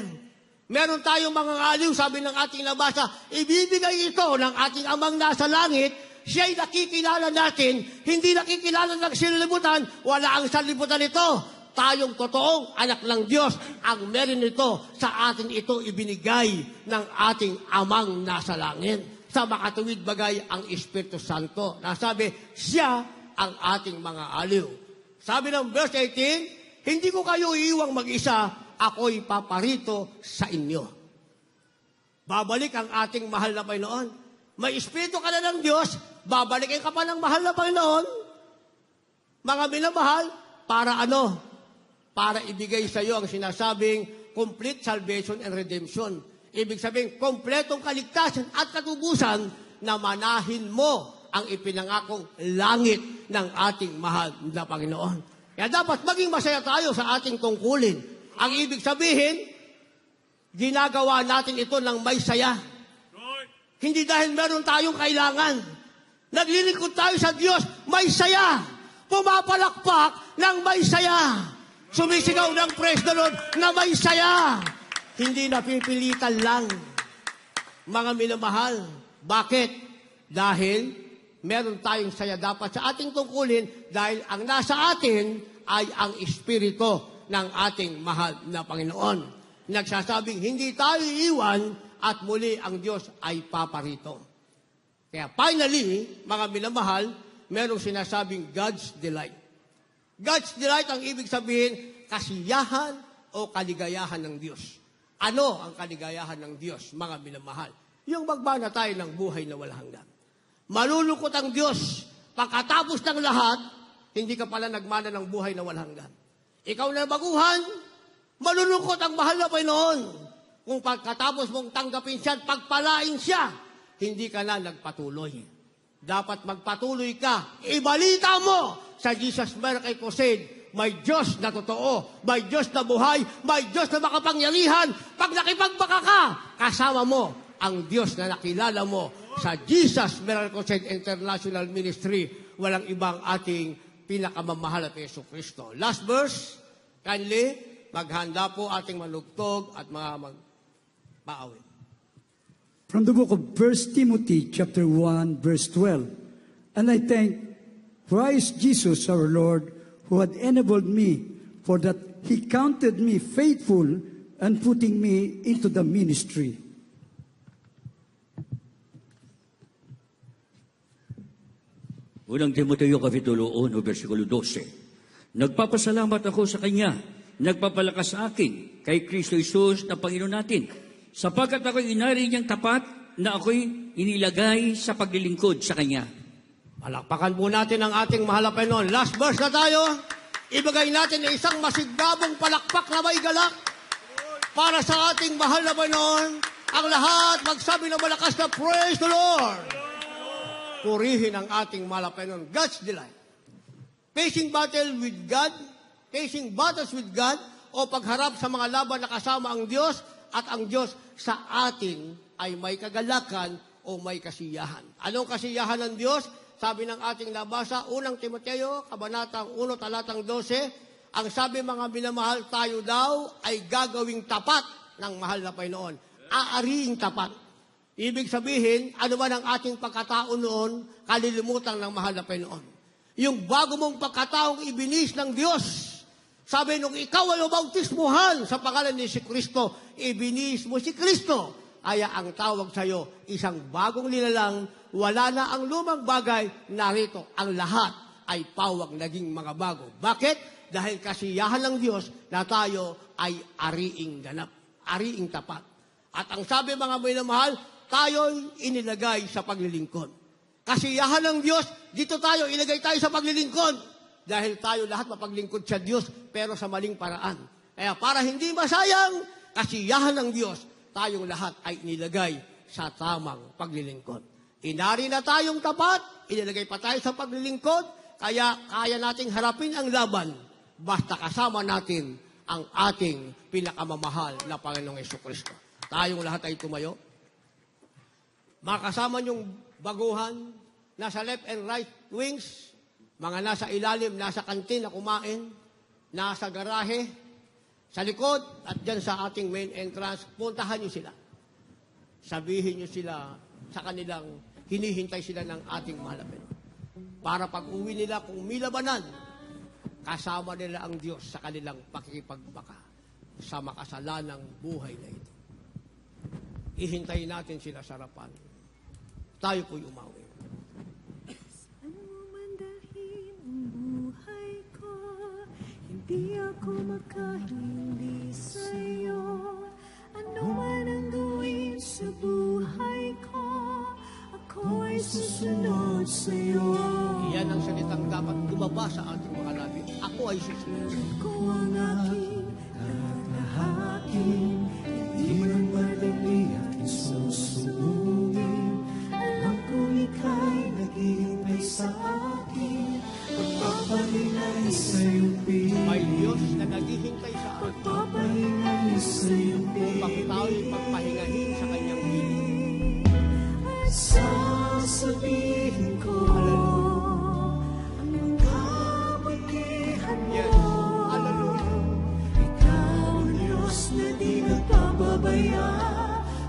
Meron tayong mga aliw, sabi ng ating nabasa, ibibigay ito ng ating amang nasa langit, siya'y nakikilala natin, hindi nakikilala ng silibutan, wala ang salibutan ito. Tayong totoong anak ng Diyos, ang meron ito, sa atin ito ibinigay ng ating amang nasa langit. Sa makatuwid bagay ang Espiritu Santo. Nasabi, siya ang ating mga aliw. Sabi ng verse 18, hindi ko kayo iiwang mag-isa, ako'y paparito sa inyo. Babalik ang ating mahal na Panginoon. May Espiritu ka na ng Diyos, babalikin ka pa ng mahal na Panginoon. Mga minamahal, para ano? Para ibigay sa iyo ang sinasabing complete salvation and redemption. Ibig sabihin, kompletong kaligtasan at katubusan na manahin mo ang ipinangakong langit ng ating mahal na Panginoon. Kaya dapat maging masaya tayo sa ating tungkulin. Ang ibig sabihin, ginagawa natin ito ng may saya. Hindi dahil meron tayong kailangan. Naglilingkod tayo sa Diyos, may saya. Pumapalakpak ng may saya. Sumisigaw ng praise the Lord na may saya. Hindi napipilitan lang. Mga minamahal. Bakit? Dahil meron tayong saya dapat sa ating tungkulin dahil ang nasa atin ay ang Espiritu ng ating mahal na Panginoon. Nagsasabing, hindi tayo iiwan at muli ang Diyos ay paparito. Kaya finally, mga minamahal, merong sinasabing God's delight. God's delight ang ibig sabihin, kasiyahan o kaligayahan ng Diyos. Ano ang kaligayahan ng Diyos, mga minamahal? Yung magbana tayo ng buhay na walang hanggan. Malulungkot ang Diyos. Pagkatapos ng lahat, hindi ka pala nagmana ng buhay na walang hanggan. Ikaw na baguhan, malulungkot ang mahal na Panginoon. Kung pagkatapos mong tanggapin siya at pagpalain siya, hindi ka na nagpatuloy. Dapat magpatuloy ka. Ibalita mo sa Jesus Miracle Crusade, may Diyos na totoo, may Diyos na buhay, may Diyos na makapangyarihan. Pag nakipagbaka ka, kasama mo ang Diyos na nakilala mo sa Jesus Miracle Crusade International Ministry. Walang ibang ating pinakamamahal at Yesu Kristo. Last verse, kindly, maghanda po ating manugtog at mga magpaawit. From the book of 1 Timothy chapter 1, verse 12. And I thank Christ Jesus our Lord, who had enabled me, for that He counted me faithful and putting me into the ministry. Unang Timoteo Kapitulo 1, versikulo 12. Nagpapasalamat ako sa Kanya, nagpapalakas sa akin, kay Kristo Jesus na Panginoon natin, sapagkat ako'y inari niyang tapat na ako'y inilagay sa paglilingkod sa Kanya. Palakpakan po natin ang ating mahal na Panginoon. Last verse na tayo. Ibigay natin na isang masigabong palakpak na may galak para sa ating mahal na Panginoon. Ang lahat magsabi ng malakas na praise the Lord. Purihin ang ating mahal na Panginoon. God's delight. Facing battle with God, facing battles with God, o pagharap sa mga laban na kasama ang Diyos, at ang Diyos sa atin ay may kagalakan o may kasiyahan. Anong kasiyahan ng Diyos? sabi ng ating nabasa, unang Timoteo, kabanatang 1, talatang 12, ang sabi mga minamahal, tayo daw ay gagawing tapat ng mahal na Panginoon. Aariing tapat. Ibig sabihin, ano man ang ating pagkatao noon, kalilimutan ng mahal na Panginoon. Yung bago mong pagkataong ibinis ng Diyos, sabi nung ikaw ay bautismuhan sa pangalan ni si Kristo, ibinis mo si Kristo. Kaya ang tawag sa iyo, isang bagong nilalang, wala na ang lumang bagay, narito ang lahat ay pawang naging mga bago. Bakit? Dahil kasiyahan ng Diyos na tayo ay ariing ganap, ariing tapat. At ang sabi mga minamahal, tayo'y inilagay sa paglilingkod. Kasiyahan ng Diyos, dito tayo, ilagay tayo sa paglilingkod. Dahil tayo lahat mapaglingkod sa Diyos, pero sa maling paraan. Kaya para hindi masayang, kasiyahan ng Diyos, tayong lahat ay inilagay sa tamang paglilingkod. Inari na tayong tapat, inilagay pa tayo sa paglilingkod, kaya kaya nating harapin ang laban, basta kasama natin ang ating pinakamamahal na Panginoong Jesucristo. Tayong lahat ay tumayo. Makasama niyong baguhan, nasa left and right wings, mga nasa ilalim, nasa kantin na kumain, nasa garahe, sa likod, at dyan sa ating main entrance, puntahan niyo sila. Sabihin niyo sila sa kanilang, hinihintay sila ng ating mahalapin. Para pag uwi nila, kung may labanan, kasama nila ang Diyos sa kanilang pakikipagbaka sa makasalanang buhay na ito. Ihintayin natin sila sa harapan. Tayo po'y umawi. Ano man dahil ang buhay ko, hindi ako makahindi sa'yo. Ano man ang gawin sa buhay ko, ako ay susunod sa'yo. Iyan ang salitang dapat lumabas sa ating mga labi. Ako ay susunod. Ko ang aking tatahakin, hindi man madali aking susunugin. Alam kong ika'y naghihintay sa akin, pagpapalingay sa iyong May piling. Diyos na naghihintay sa atin Pagpapalingay sa iyong upang piling. tayo'y magpahingahin sa kanyang piling. At sasabihin ko ang mga butihan mo. Yes. Hallelujah. Ikaw ang Diyos na di nagpapabaya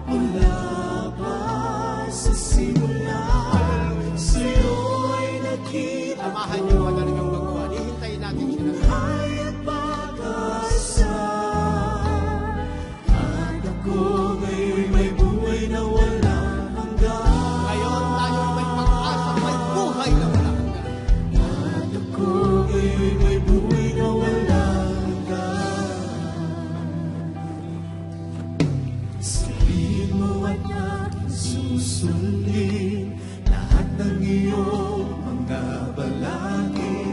mula pa sa simula. Sa'yo ay nakita Samahan niyo ang talagang baguhan. Ihintayin natin sila. buhay at pag-asa. At ako ngayon may buhay na walang hanggan. Ngayon tayo may pag-asa, may buhay na wala hanggan. At ako ngayon may buhay na walang hanggan. Sabihin mo at aking susundin lahat ng iyong mga balakid.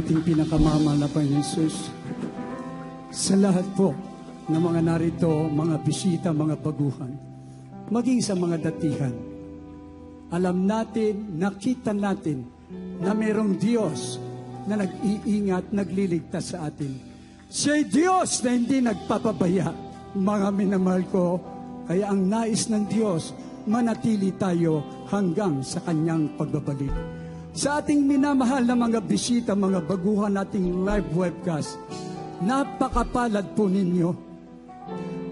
ating pinakamamahal na Panginoon Jesus. Sa lahat po ng mga narito, mga bisita, mga baguhan, maging sa mga datihan, alam natin, nakita natin na mayroong Diyos na nag-iingat, nagliligtas sa atin. Siya'y Diyos na hindi nagpapabaya. Mga minamahal ko, kaya ang nais ng Diyos, manatili tayo hanggang sa Kanyang pagbabalik. Sa ating minamahal na mga bisita, mga baguhan nating live webcast, napakapalad po ninyo.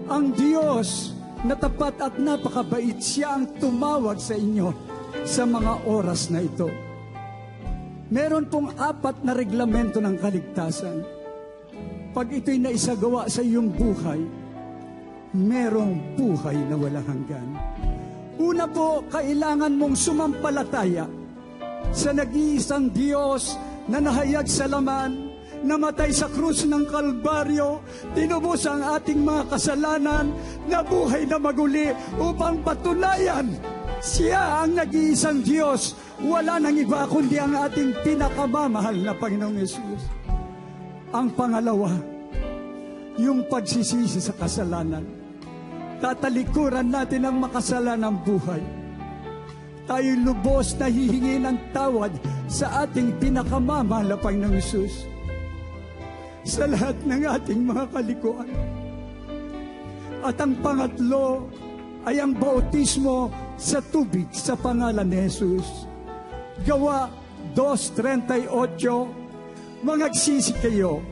Ang Diyos na tapat at napakabait, siya ang tumawag sa inyo sa mga oras na ito. Meron pong 4 na reglamento ng kaligtasan. Pag ito'y naisagawa sa iyong buhay, merong buhay na walang hanggan. Una po, kailangan mong sumampalataya sa nag-iisang Diyos na nahayag sa laman, namatay sa krus ng Kalbaryo, tinubos ang ating mga kasalanan, nabuhay na maguli upang patunayan siya ang nag-iisang Diyos. Wala nang iba kundi ang ating pinakamamahal na Panginoong Yesus. Ang pangalawa, yung pagsisisi sa kasalanan. Tatalikuran natin ang makasalanang buhay. Tayo lubos na hihingi ng tawad sa ating pinakamamahal na Panginoong Yesus sa lahat ng ating mga kalikuan. At ang pangatlo ay ang bautismo sa tubig sa pangalan ni Jesus. Gawa 2:38, mangagsisi kayo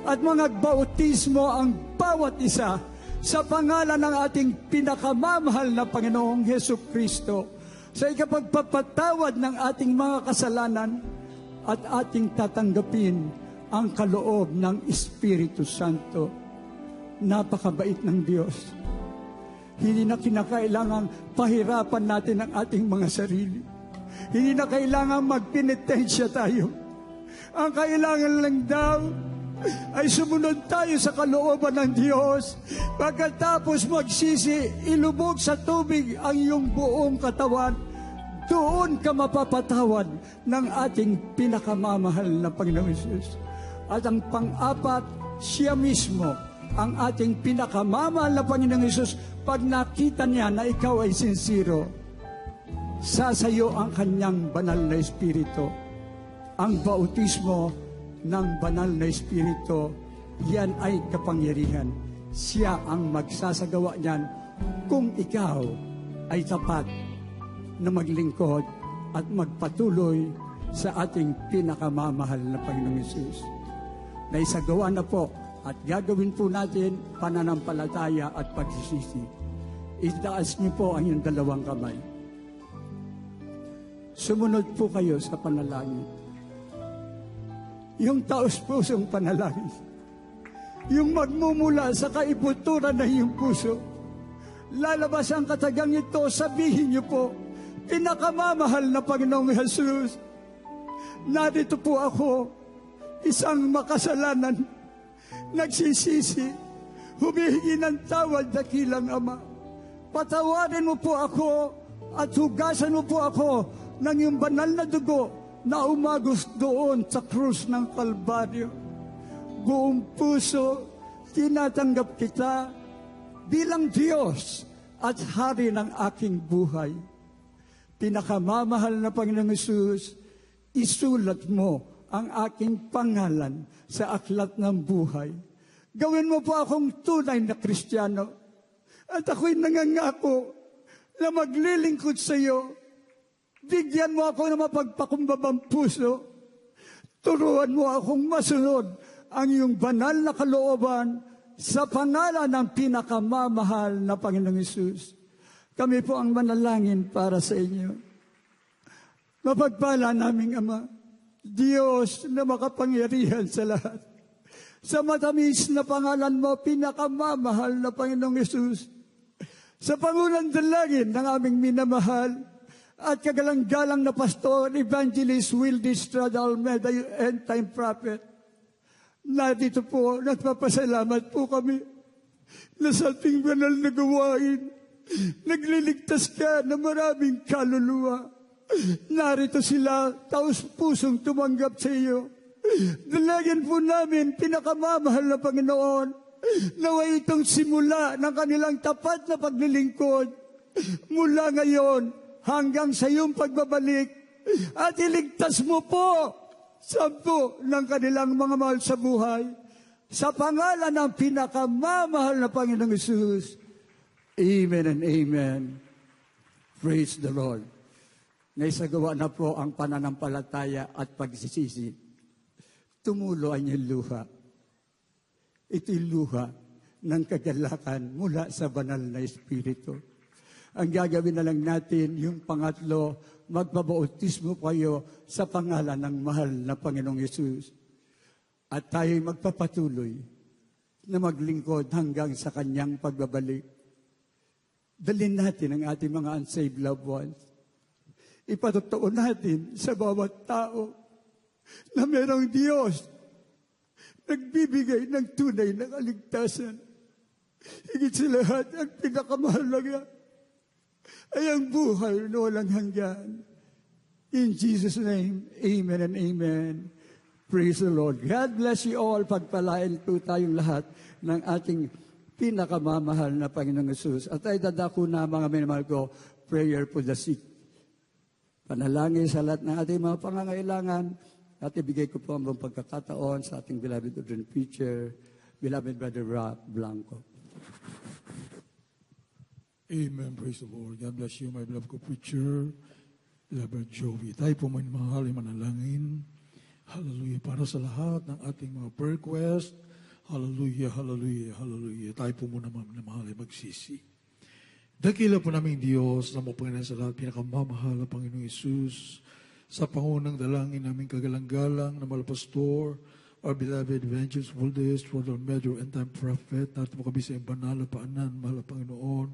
at mangagbautismo ang bawat isa sa pangalan ng ating pinakamamahal na Panginoong Hesus Kristo sa ikapagpapatawad ng ating mga kasalanan at ating tatanggapin ang kaloob ng Espiritu Santo. Napakabait ng Diyos. Hindi na kinakailangang pahirapan natin ang ating mga sarili. Hindi na kailangang magpinitensya tayo. Ang kailangan lang daw ay sumunod tayo sa kalooban ng Diyos. Pagkatapos magsisi, ilubog sa tubig ang iyong buong katawan. Doon ka mapapatawad ng ating pinakamamahal na Panginoong Hesus. At ang pang-apat, siya mismo, ang ating pinakamamahal na Panginoong Hesus, pag nakita niya na ikaw ay sincero, sasayo ang kanyang banal na Espiritu. Ang bautismo ng banal na Espiritu, yan ay kapangyarihan. Siya ang magsasagawa niyan kung ikaw ay tapat na maglingkod at magpatuloy sa ating pinakamamahal na Panginoong Hesus. Naisagawa na po at gagawin po natin pananampalataya at pagsisisi. Itaas niyo po ang iyong 2 kamay. Sumunod po kayo sa panalangin. Yung taos-pusong panalangin. Yung magmumula sa kaibuturan ng iyong puso. Lalabas ang katagang ito, sabihin niyo po, pinakamamahal na Panginoong Hesus, narito po ako, isang makasalanan, nagsisisi, humihingi ng tawad, dakilang Ama. Patawarin mo po ako at hugasan mo po ako ng iyong banal na dugo na umagos doon sa krus ng Kalbaryo. Buong puso, tinatanggap kita bilang Diyos at Hari ng aking buhay. Pinakamamahal na Panginoong Hesus, isulat mo ang aking pangalan sa aklat ng buhay. Gawin mo po akong tunay na Kristiyano. At ako'y nangangako na maglilingkod sa iyo. Bigyan mo ako ng mapagpakumbabang puso. Turuan mo akong masunod ang iyong banal na kalooban sa pangalan ng pinakamamahal na Panginoong Hesus. Kami po ang manalangin para sa inyo. Mapagpala naming Ama, Diyos na makapangyarihan sa lahat. Sa matamis na pangalan mo, pinakamamahal na Panginoong Hesus, sa pangunan dalangin ng aming minamahal at kagalang-galang na Pastor, Evangelist Wildy Estrada Almeida, end time prophet, narito po, nagpapasalamat po kami na sa ating banal na gawain, nagliligtas ka na maraming kaluluwa. Narito sila, taos-pusong tumanggap sa iyo. Dalangin po namin, pinakamamahal na Panginoon, naway itong simula ng kanilang tapat na paglilingkod mula ngayon hanggang sa iyong pagbabalik at iligtas mo po sampu ng kanilang mga mahal sa buhay. Sa pangalan ng pinakamamahal na Panginoong Hesus. Amen and amen. Praise the Lord. Naisagawa na po ang pananampalataya at pagsisisi. Tumulo ang iyong luha. Ito'y luha ng kagalakan mula sa banal na Espiritu. Ang gagawin na lang natin, yung pangatlo, magbabautismo kayo sa pangalan ng mahal na Panginoong Yesus. At tayo'y magpapatuloy na maglingkod hanggang sa kanyang pagbabalik. Dalhin natin ang ating mga unsaved loved ones. Ipatotoo natin sa bawat tao na mayroong Diyos nagbibigay ng tunay na kaligtasan. Higit sa lahat, ang pinakamahalaga ay ang buhay na walang hanggan. In Jesus' name, amen and amen. Praise the Lord. God bless you all. Pagpalain po tayong lahat ng ating pinakamamahal na Panginoong Hesus. At ay dadako na mga minamahal ko, prayer for the sick. Panalangin sa lahat ng ating mga pangangailangan. At ibigay ko po ang buong pagkakataon sa ating beloved ordained preacher, beloved Brother Rob Blanco. Amen. Praise the Lord. God bless you, my beloved co-preacher, beloved Joey. Tayo po may mahal ay manalangin. Hallelujah. Para sa lahat ng ating mga prayer request. Hallelujah, hallelujah, hallelujah. Tayo po muna mahal ay magsisi. Dakila po namin Diyos na mapanginan sa lahat, pinakamamahal na Panginoong Yesus, sa pangunang dalangin namin kagalang-galang na malapastor, our beloved evangelist Valdez, Brother Medro, and time prophet, natin mo kami sa iyong banal na paanan, mahal na Panginoon.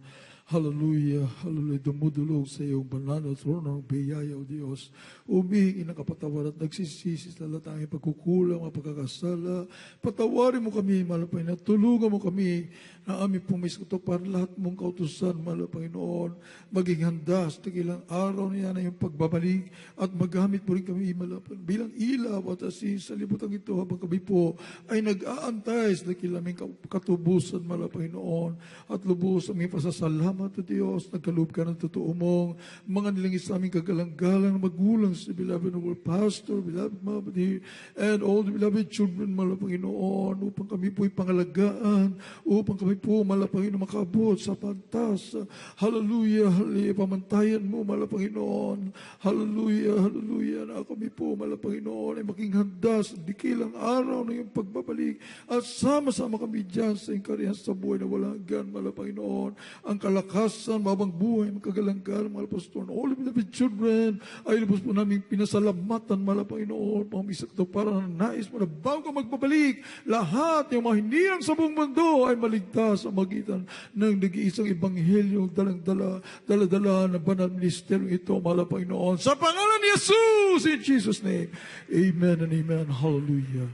Hallelujah, hallelujah, dumudulog sa iyong banal na trono ng biyaya, O Diyos. Umihingi ng kapatawaran at nagsisisi sa lahat ang iyong pagkukulang, mga pagkakasala. Patawarin mo kami, mahal na Panginoon. Tulungan mo kami na aming pumiskuto para lahat mong kautusan, mahal na Panginoon. Maging handa sa tagilang araw niya na iyong pagbabalik at magamit mo rin kami, mahal na Panginoon, bilang ilaw at asin sa libutan ito habang kami po ay nag-aantay sa dakilaming katubusan, mahal na Panginoon, at lubos aming pasasalamat. Salamat o Diyos, nagkaloob ka ng totoo mong mga nilingis naming kagalang-galang na magulang sa beloved noble pastor, beloved Mabadi, and all the beloved children, mahal na Panginoon, upang kami po'y pangalagaan, upang kami po, mahal na Panginoon, makaabot sa pantas. Hallelujah, hallelujah, pamantayan mo, mahal na Panginoon. Hallelujah, hallelujah, na kami po, mahal na Panginoon, ay maging handa sa dikilang araw ng iyong pagbabalik, at sama-sama kami dyan sa inkarihan sa buhay na walang hanggan, mahal na Panginoon. Ang kalakasan, mabang buhay, magkagalang-galang, mahal pastor, all the beloved children, ay lubos po namin pinasalamatan, mahal Panginoon, pamisak ito para na nais mo na bago ka magbabalik, lahat yung mga hinirang sa buong mundo ay maligtas sa magitan ng nag-iisang ebanghelyo, dala-dala na banal ministeryo ito, mahal Panginoon, sa pangalan ni Jesus, in Jesus' name. Amen and amen. Hallelujah.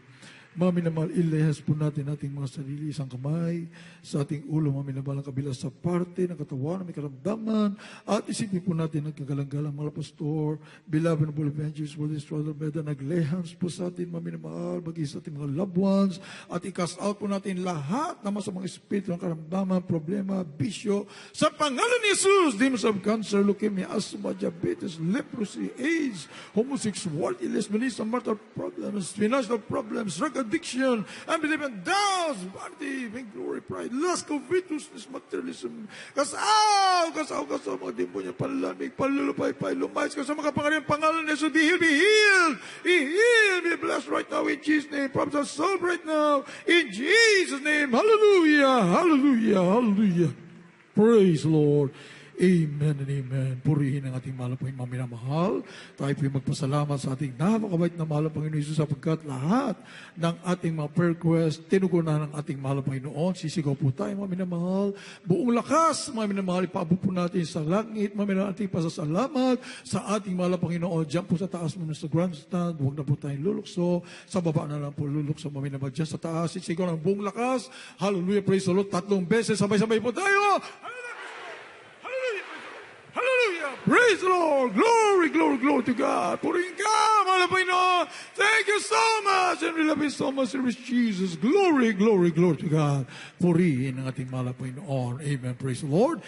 Mga minamahal, ilehas po natin ating mga sarili, isang kamay sa ating ulo, mga minamahal, ang kabila sa parte ng katawan, may karamdaman, at isipin po natin ang kagalang-galang, mga pastor, beloved noble evangelist, Brother Strother Beda, naglehans po sa atin, mga minamahal, maging sa ating mga loved ones, at i-cast out po natin lahat na masamang espiritu ng karamdaman, problema, bisyo, sa pangalan ni Jesus, demons of cancer, leukemia, asthma, diabetes, leprosy, AIDS, homosexuality, lesbianism, marital problems, financial problems, drug addiction, unbelief and doubts, vanity, vainglory, pride, lust, covetousness, materialism, kasaw, mga demonyo, panlamig, panlulupay, lumayas ka sa mga pangalan ni Jesus, be healed, be blessed right now in Jesus' name, problems are solved right now, in Jesus' name, hallelujah, hallelujah, hallelujah, praise the Lord. Amen and amen. Purihin ang ating mahal Panginoon, minamahal. Tayo po'y magpasalamat sa ating napakabait na mahal Panginoon Jesus sapagkat lahat ng ating mga prayer request, tinugunan ng ating mahal Panginoon. Sisigaw po tayo, mga minamahal. Buong lakas, mga minamahal, ipaabot po natin sa langit, mga minamahal, ating pasasalamat sa ating mahal Panginoon. Diyan po sa taas mo sa grandstand, huwag na po tayong lulukso. Sa baba na lang po lulukso, mga minamahal. Diyan sa taas, sisigaw ng buong lakas. Hallelujah, praise the Lord. 3 beses, sabay-sabay po tayo. Hallelujah! Praise the Lord! Glory, glory, glory to God! Purihin ka, mahal na Panginoon! Thank you so much. And we love you so much, Service Jesus. Glory, glory, glory to God. Purihin ang ating mahal na Panginoon. Amen. Praise the Lord.